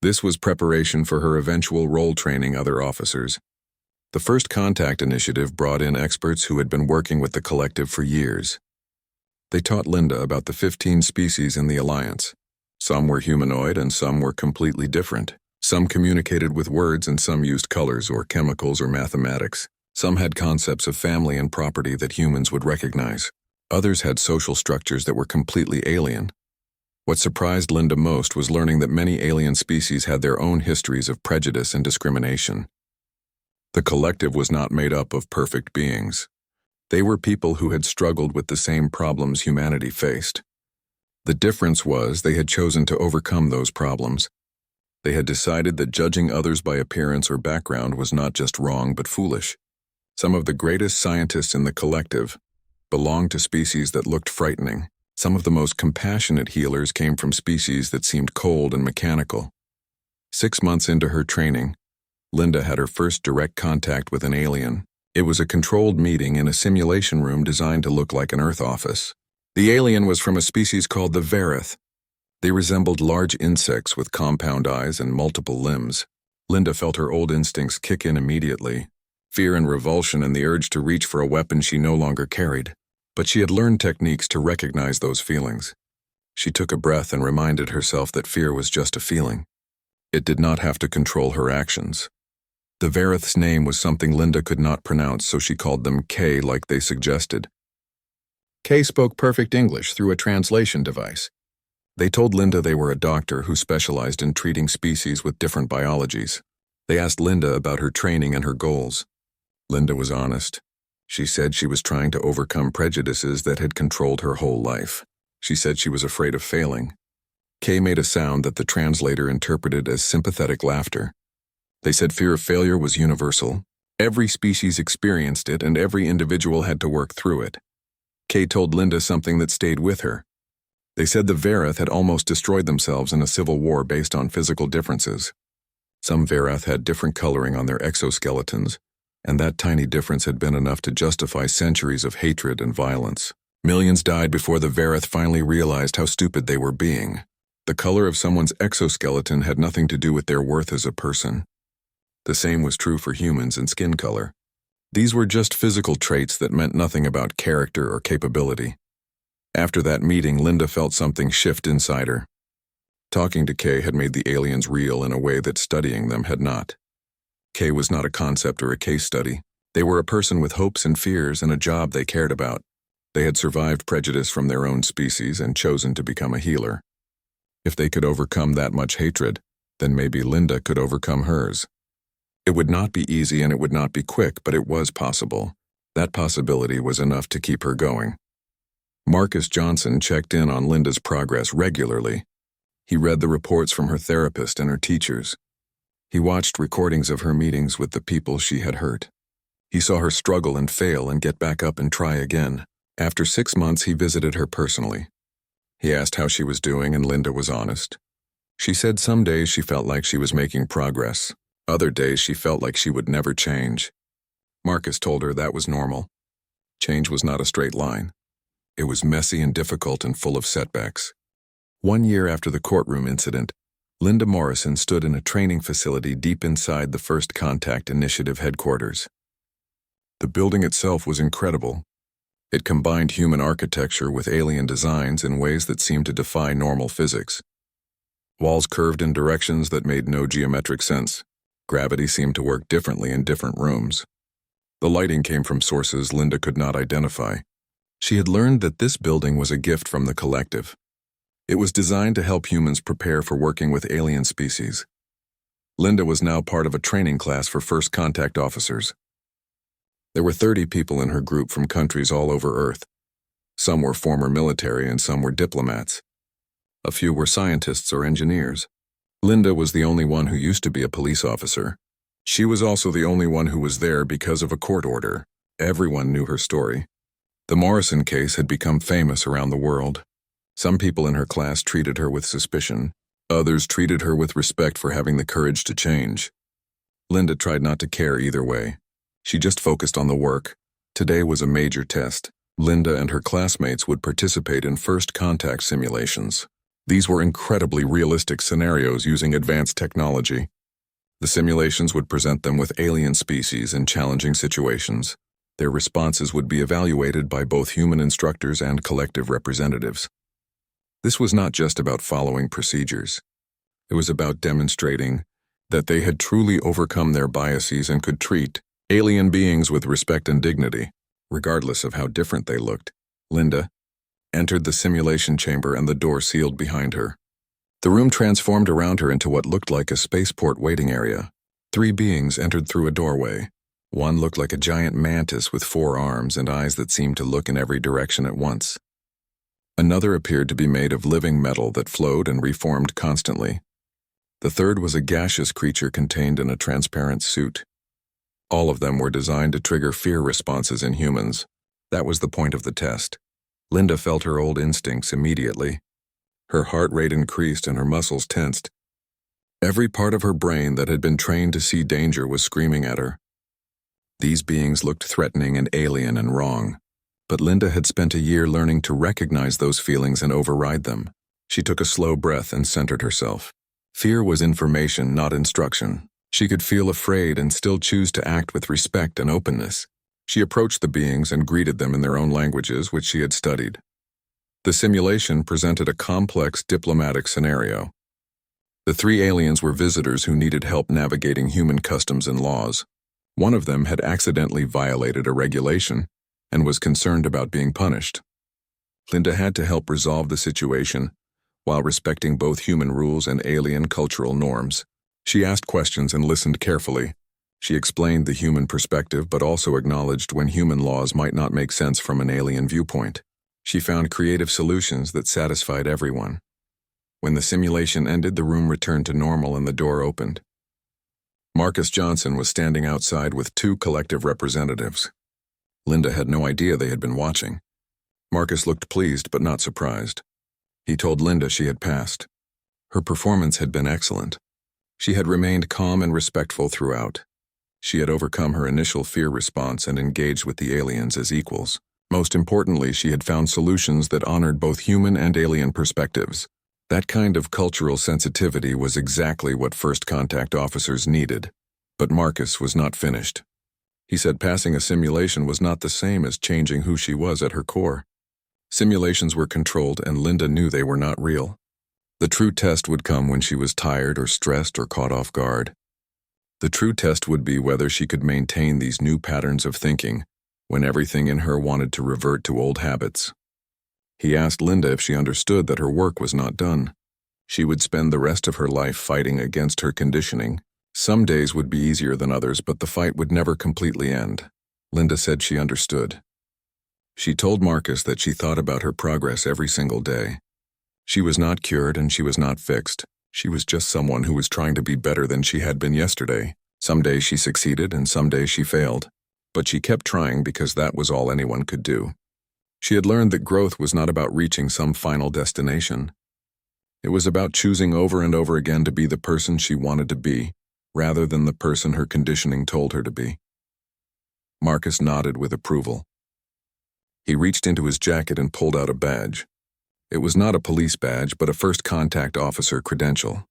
This was preparation for her eventual role training other officers. The First Contact Initiative brought in experts who had been working with the collective for years. They taught Linda about the 15 species in the Alliance. Some were humanoid and some were completely different. Some communicated with words and some used colors or chemicals or mathematics. Some had concepts of family and property that humans would recognize. Others had social structures that were completely alien. What surprised Linda most was learning that many alien species had their own histories of prejudice and discrimination. The collective was not made up of perfect beings. They were people who had struggled with the same problems humanity faced. The difference was they had chosen to overcome those problems. They had decided that judging others by appearance or background was not just wrong but foolish. Some of the greatest scientists in the collective belonged to species that looked frightening. Some of the most compassionate healers came from species that seemed cold and mechanical. 6 months into her training, Linda had her first direct contact with an alien. It was a controlled meeting in a simulation room designed to look like an Earth office. The alien was from a species called the Verith. They resembled large insects with compound eyes and multiple limbs. Linda felt her old instincts kick in immediately. Fear and revulsion and the urge to reach for a weapon she no longer carried. But she had learned techniques to recognize those feelings. She took a breath and reminded herself that fear was just a feeling. It did not have to control her actions. The Verith's name was something Linda could not pronounce, so she called them K like they suggested. K spoke perfect English through a translation device. They told Linda they were a doctor who specialized in treating species with different biologies. They asked Linda about her training and her goals. Linda was honest. She said she was trying to overcome prejudices that had controlled her whole life. She said she was afraid of failing. Kay made a sound that the translator interpreted as sympathetic laughter. They said fear of failure was universal. Every species experienced it and every individual had to work through it. Kay told Linda something that stayed with her. They said the Verith had almost destroyed themselves in a civil war based on physical differences. Some Verith had different coloring on their exoskeletons, and that tiny difference had been enough to justify centuries of hatred and violence. Millions died before the Verith finally realized how stupid they were being. The color of someone's exoskeleton had nothing to do with their worth as a person. The same was true for humans and skin color. These were just physical traits that meant nothing about character or capability. After that meeting, Linda felt something shift inside her. Talking to Kay had made the aliens real in a way that studying them had not. Kay was not a concept or a case study. They were a person with hopes and fears and a job they cared about. They had survived prejudice from their own species and chosen to become a healer. If they could overcome that much hatred, then maybe Linda could overcome hers. It would not be easy and it would not be quick, but it was possible. That possibility was enough to keep her going. Marcus Johnson checked in on Linda's progress regularly. He read the reports from her therapist and her teachers. He watched recordings of her meetings with the people she had hurt. He saw her struggle and fail and get back up and try again. After 6 months, he visited her personally. He asked how she was doing, and Linda was honest. She said some days she felt like she was making progress. Other days she felt like she would never change. Marcus told her that was normal. Change was not a straight line. It was messy and difficult and full of setbacks. 1 year after the courtroom incident, Linda Morrison stood in a training facility deep inside the First Contact Initiative headquarters. The building itself was incredible. It combined human architecture with alien designs in ways that seemed to defy normal physics. Walls curved in directions that made no geometric sense. Gravity seemed to work differently in different rooms. The lighting came from sources Linda could not identify. She had learned that this building was a gift from the collective. It was designed to help humans prepare for working with alien species. Linda was now part of a training class for first contact officers. There were 30 people in her group from countries all over Earth. Some were former military and some were diplomats. A few were scientists or engineers. Linda was the only one who used to be a police officer. She was also the only one who was there because of a court order. Everyone knew her story. The Morrison case had become famous around the world. Some people in her class treated her with suspicion. Others treated her with respect for having the courage to change. Linda tried not to care either way. She just focused on the work. Today was a major test. Linda and her classmates would participate in first contact simulations. These were incredibly realistic scenarios using advanced technology. The simulations would present them with alien species in challenging situations. Their responses would be evaluated by both human instructors and collective representatives. This was not just about following procedures. It was about demonstrating that they had truly overcome their biases and could treat alien beings with respect and dignity, regardless of how different they looked. Linda entered the simulation chamber and the door sealed behind her. The room transformed around her into what looked like a spaceport waiting area. 3 beings entered through a doorway. One looked like a giant mantis with 4 arms and eyes that seemed to look in every direction at once. Another appeared to be made of living metal that flowed and reformed constantly. The third was a gaseous creature contained in a transparent suit. All of them were designed to trigger fear responses in humans. That was the point of the test. Linda felt her old instincts immediately. Her heart rate increased and her muscles tensed. Every part of her brain that had been trained to see danger was screaming at her. These beings looked threatening and alien and wrong. But Linda had spent a year learning to recognize those feelings and override them. She took a slow breath and centered herself. Fear was information, not instruction. She could feel afraid and still choose to act with respect and openness. She approached the beings and greeted them in their own languages, which she had studied. The simulation presented a complex diplomatic scenario. The three aliens were visitors who needed help navigating human customs and laws. One of them had accidentally violated a regulation and was concerned about being punished. Linda had to help resolve the situation while respecting both human rules and alien cultural norms. She asked questions and listened carefully. She explained the human perspective but also acknowledged when human laws might not make sense from an alien viewpoint. She found creative solutions that satisfied everyone. When the simulation ended, the room returned to normal and the door opened. Marcus Johnson was standing outside with two collective representatives. Linda had no idea they had been watching. Marcus looked pleased but not surprised. He told Linda she had passed. Her performance had been excellent. She had remained calm and respectful throughout. She had overcome her initial fear response and engaged with the aliens as equals. Most importantly, she had found solutions that honored both human and alien perspectives. That kind of cultural sensitivity was exactly what first contact officers needed. But Marcus was not finished. He said passing a simulation was not the same as changing who she was at her core. Simulations were controlled and Linda knew they were not real. The true test would come when she was tired or stressed or caught off guard. The true test would be whether she could maintain these new patterns of thinking when everything in her wanted to revert to old habits. He asked Linda if she understood that her work was not done. She would spend the rest of her life fighting against her conditioning. Some days would be easier than others, but the fight would never completely end. Linda said she understood. She told Marcus that she thought about her progress every single day. She was not cured and she was not fixed. She was just someone who was trying to be better than she had been yesterday. Some days she succeeded and some days she failed. But she kept trying because that was all anyone could do. She had learned that growth was not about reaching some final destination. It was about choosing over and over again to be the person she wanted to be, rather than the person her conditioning told her to be. Marcus nodded with approval. He reached into his jacket and pulled out a badge. It was not a police badge, but a first contact officer credential.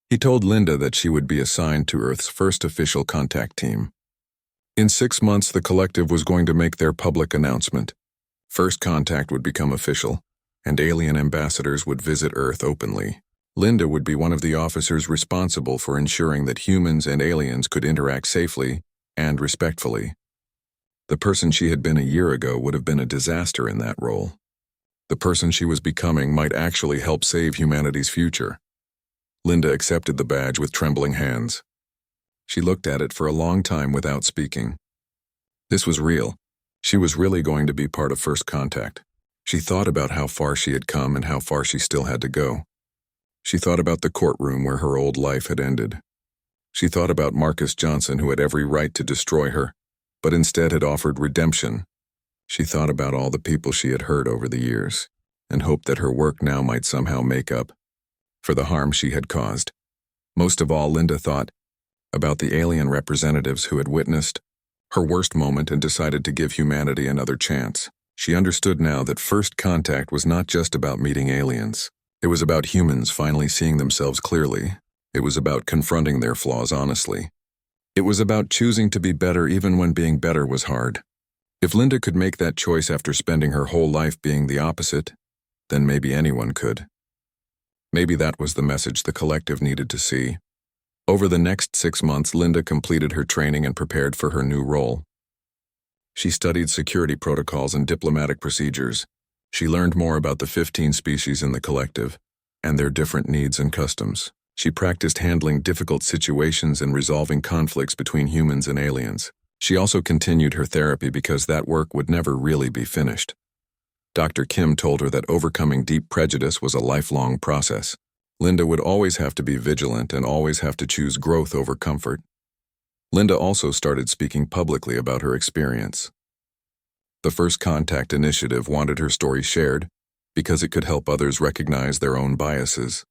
He told Linda that she would be assigned to Earth's first official contact team. In 6 months, the collective was going to make their public announcement. First contact would become official, and alien ambassadors would visit Earth openly. Linda would be one of the officers responsible for ensuring that humans and aliens could interact safely and respectfully. The person she had been a year ago would have been a disaster in that role. The person she was becoming might actually help save humanity's future. Linda accepted the badge with trembling hands. She looked at it for a long time without speaking. This was real. She was really going to be part of First Contact. She thought about how far she had come and how far she still had to go. She thought about the courtroom where her old life had ended. She thought about Marcus Johnson, who had every right to destroy her, but instead had offered redemption. She thought about all the people she had hurt over the years, and hoped that her work now might somehow make up for the harm she had caused. Most of all, Linda thought about the alien representatives who had witnessed her worst moment and decided to give humanity another chance. She understood now that First Contact was not just about meeting aliens. It was about humans finally seeing themselves clearly. It was about confronting their flaws honestly. It was about choosing to be better even when being better was hard. If Linda could make that choice after spending her whole life being the opposite, then maybe anyone could. Maybe that was the message the collective needed to see. Over the next 6 months, Linda completed her training and prepared for her new role. She studied security protocols and diplomatic procedures. She learned more about the 15 species in the collective and their different needs and customs. She practiced handling difficult situations and resolving conflicts between humans and aliens. She also continued her therapy because that work would never really be finished. Dr. Kim told her that overcoming deep prejudice was a lifelong process. Linda would always have to be vigilant and always have to choose growth over comfort. Linda also started speaking publicly about her experience. The First Contact Initiative wanted her story shared because it could help others recognize their own biases.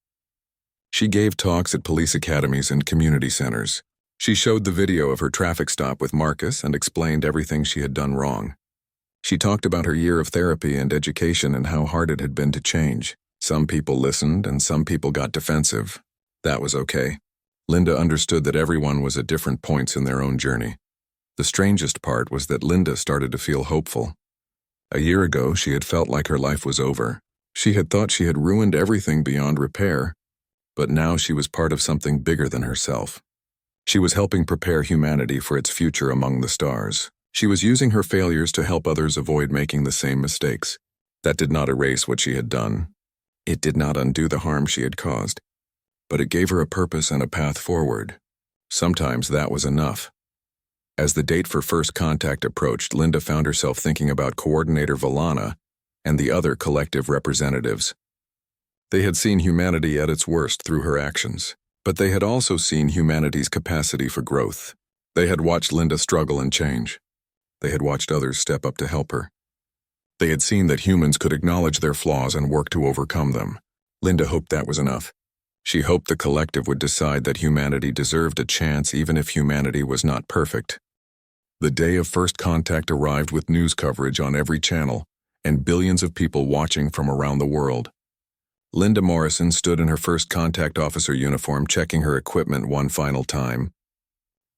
She gave talks at police academies and community centers. She showed the video of her traffic stop with Marcus and explained everything she had done wrong. She talked about her year of therapy and education and how hard it had been to change. Some people listened and some people got defensive. That was okay. Linda understood that everyone was at different points in their own journey. The strangest part was that Linda started to feel hopeful. A year ago, she had felt like her life was over. She had thought she had ruined everything beyond repair, but now she was part of something bigger than herself. She was helping prepare humanity for its future among the stars. She was using her failures to help others avoid making the same mistakes. That did not erase what she had done. It did not undo the harm she had caused, but it gave her a purpose and a path forward. Sometimes that was enough. As the date for First Contact approached, Linda found herself thinking about Coordinator Valana and the other collective representatives. They had seen humanity at its worst through her actions, but they had also seen humanity's capacity for growth. They had watched Linda struggle and change. They had watched others step up to help her. They had seen that humans could acknowledge their flaws and work to overcome them. Linda hoped that was enough. She hoped the collective would decide that humanity deserved a chance even if humanity was not perfect. The day of First Contact arrived with news coverage on every channel and billions of people watching from around the world. Linda Morrison stood in her First Contact officer uniform, checking her equipment one final time.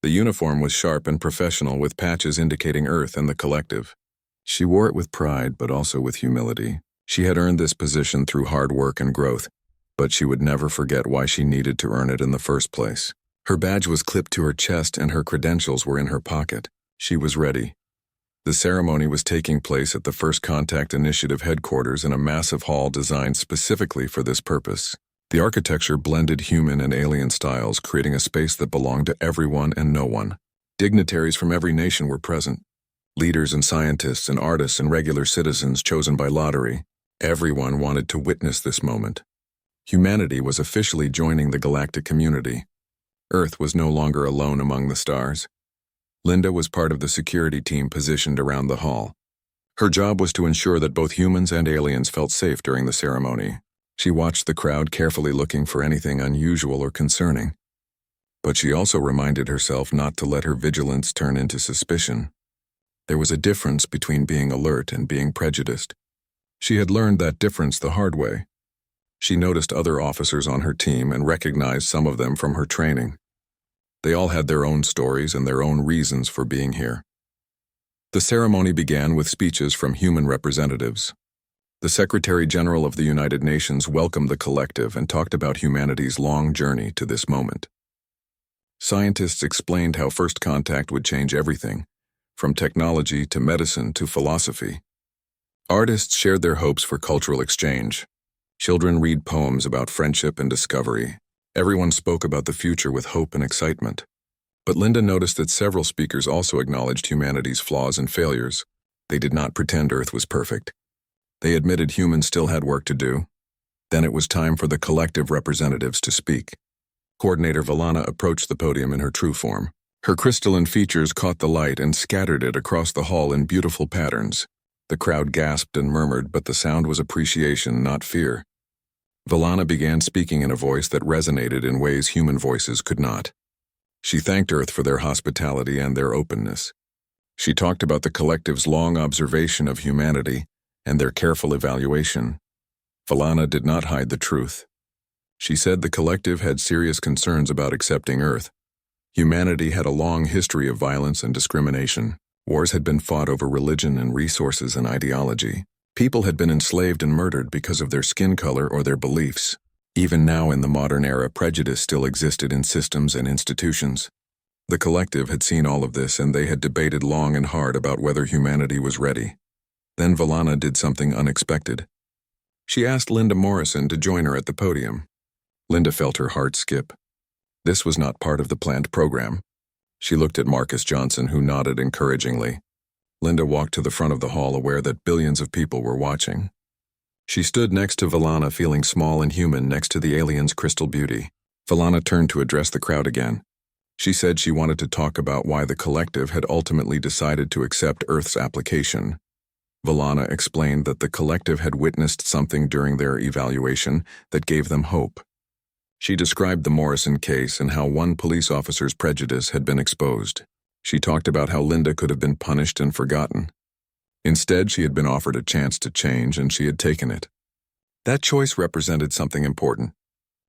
The uniform was sharp and professional, with patches indicating Earth and the collective. She wore it with pride, but also with humility. She had earned this position through hard work and growth, but she would never forget why she needed to earn it in the first place. Her badge was clipped to her chest and her credentials were in her pocket. She was ready. The ceremony was taking place at the First Contact Initiative headquarters in a massive hall designed specifically for this purpose. The architecture blended human and alien styles, creating a space that belonged to everyone and no one. Dignitaries from every nation were present. Leaders and scientists and artists and regular citizens chosen by lottery. Everyone wanted to witness this moment. Humanity was officially joining the galactic community. Earth was no longer alone among the stars. Linda was part of the security team positioned around the hall. Her job was to ensure that both humans and aliens felt safe during the ceremony. She watched the crowd carefully, looking for anything unusual or concerning. But she also reminded herself not to let her vigilance turn into suspicion. There was a difference between being alert and being prejudiced. She had learned that difference the hard way. She noticed other officers on her team and recognized some of them from her training. They all had their own stories and their own reasons for being here. The ceremony began with speeches from human representatives. The Secretary General of the United Nations welcomed the collective and talked about humanity's long journey to this moment. Scientists explained how First Contact would change everything, from technology to medicine to philosophy. Artists shared their hopes for cultural exchange. Children read poems about friendship and discovery. Everyone spoke about the future with hope and excitement. But Linda noticed that several speakers also acknowledged humanity's flaws and failures. They did not pretend Earth was perfect. They admitted humans still had work to do. Then it was time for the collective representatives to speak. Coordinator Valana approached the podium in her true form. Her crystalline features caught the light and scattered it across the hall in beautiful patterns. The crowd gasped and murmured, but the sound was appreciation, not fear. Valana began speaking in a voice that resonated in ways human voices could not. She thanked Earth for their hospitality and their openness. She talked about the collective's long observation of humanity and their careful evaluation. Valana did not hide the truth. She said the collective had serious concerns about accepting Earth. Humanity had a long history of violence and discrimination. Wars had been fought over religion and resources and ideology. People had been enslaved and murdered because of their skin color or their beliefs. Even now in the modern era, prejudice still existed in systems and institutions. The collective had seen all of this, and they had debated long and hard about whether humanity was ready. Then Valana did something unexpected. She asked Linda Morrison to join her at the podium. Linda felt her heart skip. This was not part of the planned program. She looked at Marcus Johnson, who nodded encouragingly. Linda walked to the front of the hall, aware that billions of people were watching. She stood next to Valana, feeling small and human next to the alien's crystal beauty. Valana turned to address the crowd again. She said she wanted to talk about why the collective had ultimately decided to accept Earth's application. Valana explained that the collective had witnessed something during their evaluation that gave them hope. She described the Morrison case and how one police officer's prejudice had been exposed. She talked about how Linda could have been punished and forgotten. Instead, she had been offered a chance to change, and she had taken it. That choice represented something important.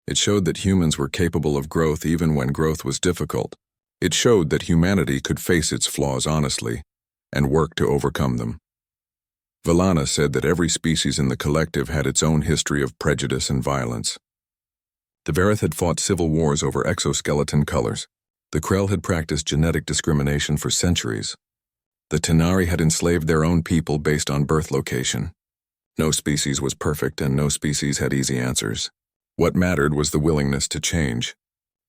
It showed that humans were capable of growth even when growth was difficult. It showed that humanity could face its flaws honestly and work to overcome them. Valana said that every species in the collective had its own history of prejudice and violence. The Verith had fought civil wars over exoskeleton colors. The Krell had practiced genetic discrimination for centuries. The Tanari had enslaved their own people based on birth location. No species was perfect, and no species had easy answers. What mattered was the willingness to change.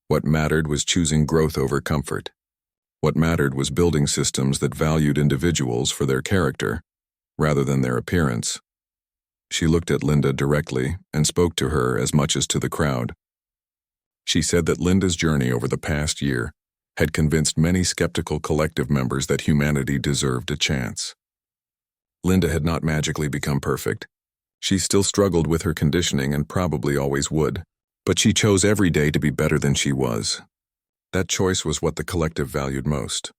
What mattered was choosing growth over comfort. What mattered was building systems that valued individuals for their character, rather than their appearance. She looked at Linda directly and spoke to her as much as to the crowd. She said that Linda's journey over the past year had convinced many skeptical collective members that humanity deserved a chance. Linda had not magically become perfect. She still struggled with her conditioning and probably always would, but she chose every day to be better than she was. That choice was what the collective valued most.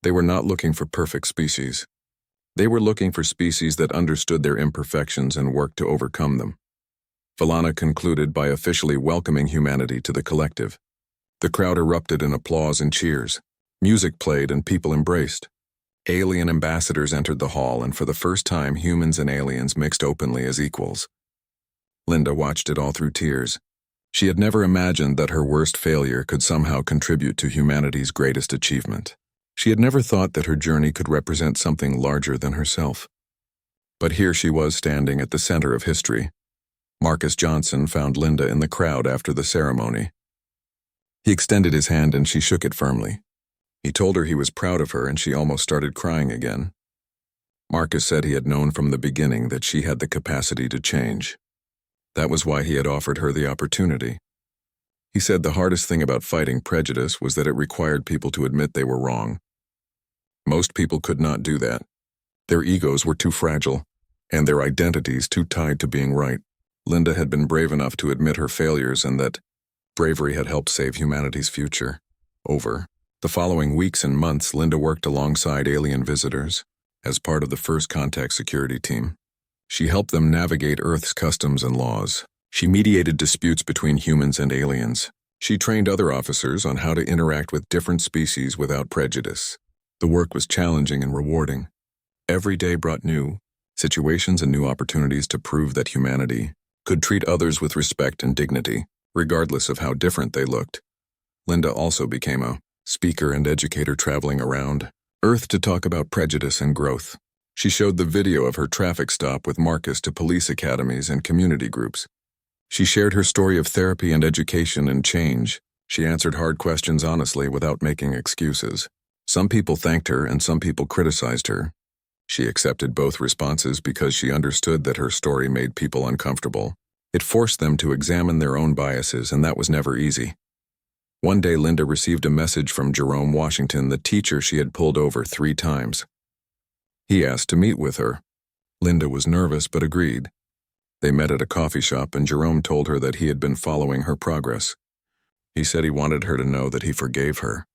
They were not looking for perfect species. They were looking for species that understood their imperfections and worked to overcome them. Valana concluded by officially welcoming humanity to the collective. The crowd erupted in applause and cheers. Music played and people embraced. Alien ambassadors entered the hall, and for the first time humans and aliens mixed openly as equals. Linda watched it all through tears. She had never imagined that her worst failure could somehow contribute to humanity's greatest achievement. She had never thought that her journey could represent something larger than herself. But here she was, standing at the center of history. Marcus Johnson found Linda in the crowd after the ceremony. He extended his hand and she shook it firmly. He told her he was proud of her, and she almost started crying again. Marcus said he had known from the beginning that she had the capacity to change. That was why he had offered her the opportunity. He said the hardest thing about fighting prejudice was that it required people to admit they were wrong. Most people could not do that. Their egos were too fragile, and their identities too tied to being right. Linda had been brave enough to admit her failures, and that bravery had helped save humanity's future. Over the following weeks and months, Linda worked alongside alien visitors as part of the First Contact security team. She helped them navigate Earth's customs and laws. She mediated disputes between humans and aliens. She trained other officers on how to interact with different species without prejudice. The work was challenging and rewarding. Every day brought new situations and new opportunities to prove that humanity could treat others with respect and dignity, regardless of how different they looked. Linda also became a speaker and educator, traveling around Earth to talk about prejudice and growth. She showed the video of her traffic stop with Marcus to police academies and community groups. She shared her story of therapy and education and change. She answered hard questions honestly without making excuses. Some people thanked her and some people criticized her. She accepted both responses because she understood that her story made people uncomfortable. It forced them to examine their own biases, and that was never easy. One day, Linda received a message from Jerome Washington, the teacher she had pulled over 3 times. He asked to meet with her. Linda was nervous but agreed. They met at a coffee shop, and Jerome told her that he had been following her progress. He said he wanted her to know that he forgave her.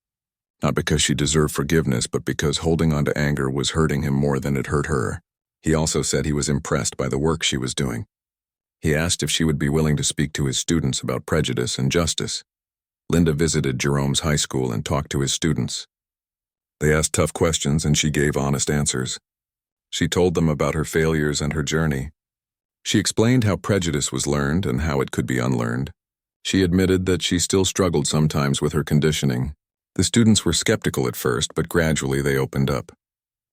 Not because she deserved forgiveness, but because holding on to anger was hurting him more than it hurt her. He also said he was impressed by the work she was doing. He asked if she would be willing to speak to his students about prejudice and justice. Linda visited Jerome's high school and talked to his students. They asked tough questions, and she gave honest answers. She told them about her failures and her journey. She explained how prejudice was learned and how it could be unlearned. She admitted that she still struggled sometimes with her conditioning. The students were skeptical at first, but gradually they opened up.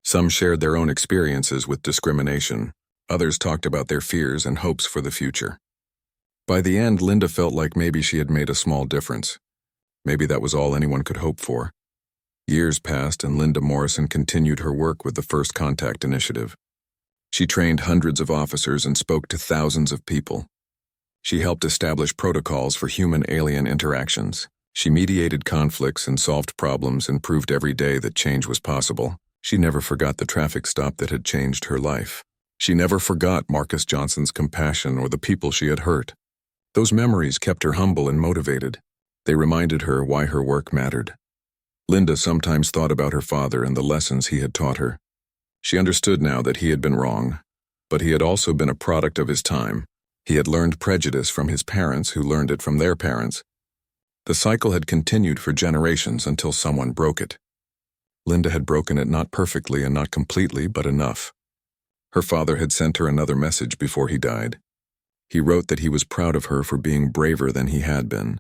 Some shared their own experiences with discrimination. Others talked about their fears and hopes for the future. By the end, Linda felt like maybe she had made a small difference. Maybe that was all anyone could hope for. Years passed and Linda Morrison continued her work with the First Contact Initiative. She trained hundreds of officers and spoke to thousands of people. She helped establish protocols for human-alien interactions. She mediated conflicts and solved problems and proved every day that change was possible. She never forgot the traffic stop that had changed her life. She never forgot Marcus Johnson's compassion or the people she had hurt. Those memories kept her humble and motivated. They reminded her why her work mattered. Linda sometimes thought about her father and the lessons he had taught her. She understood now that he had been wrong, but he had also been a product of his time. He had learned prejudice from his parents who learned it from their parents. The cycle had continued for generations until someone broke it. Linda had broken it not perfectly and not completely, but enough. Her father had sent her another message before he died. He wrote that he was proud of her for being braver than he had been.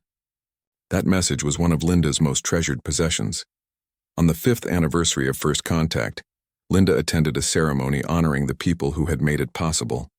That message was one of Linda's most treasured possessions. On the 5th anniversary of First Contact, Linda attended a ceremony honoring the people who had made it possible.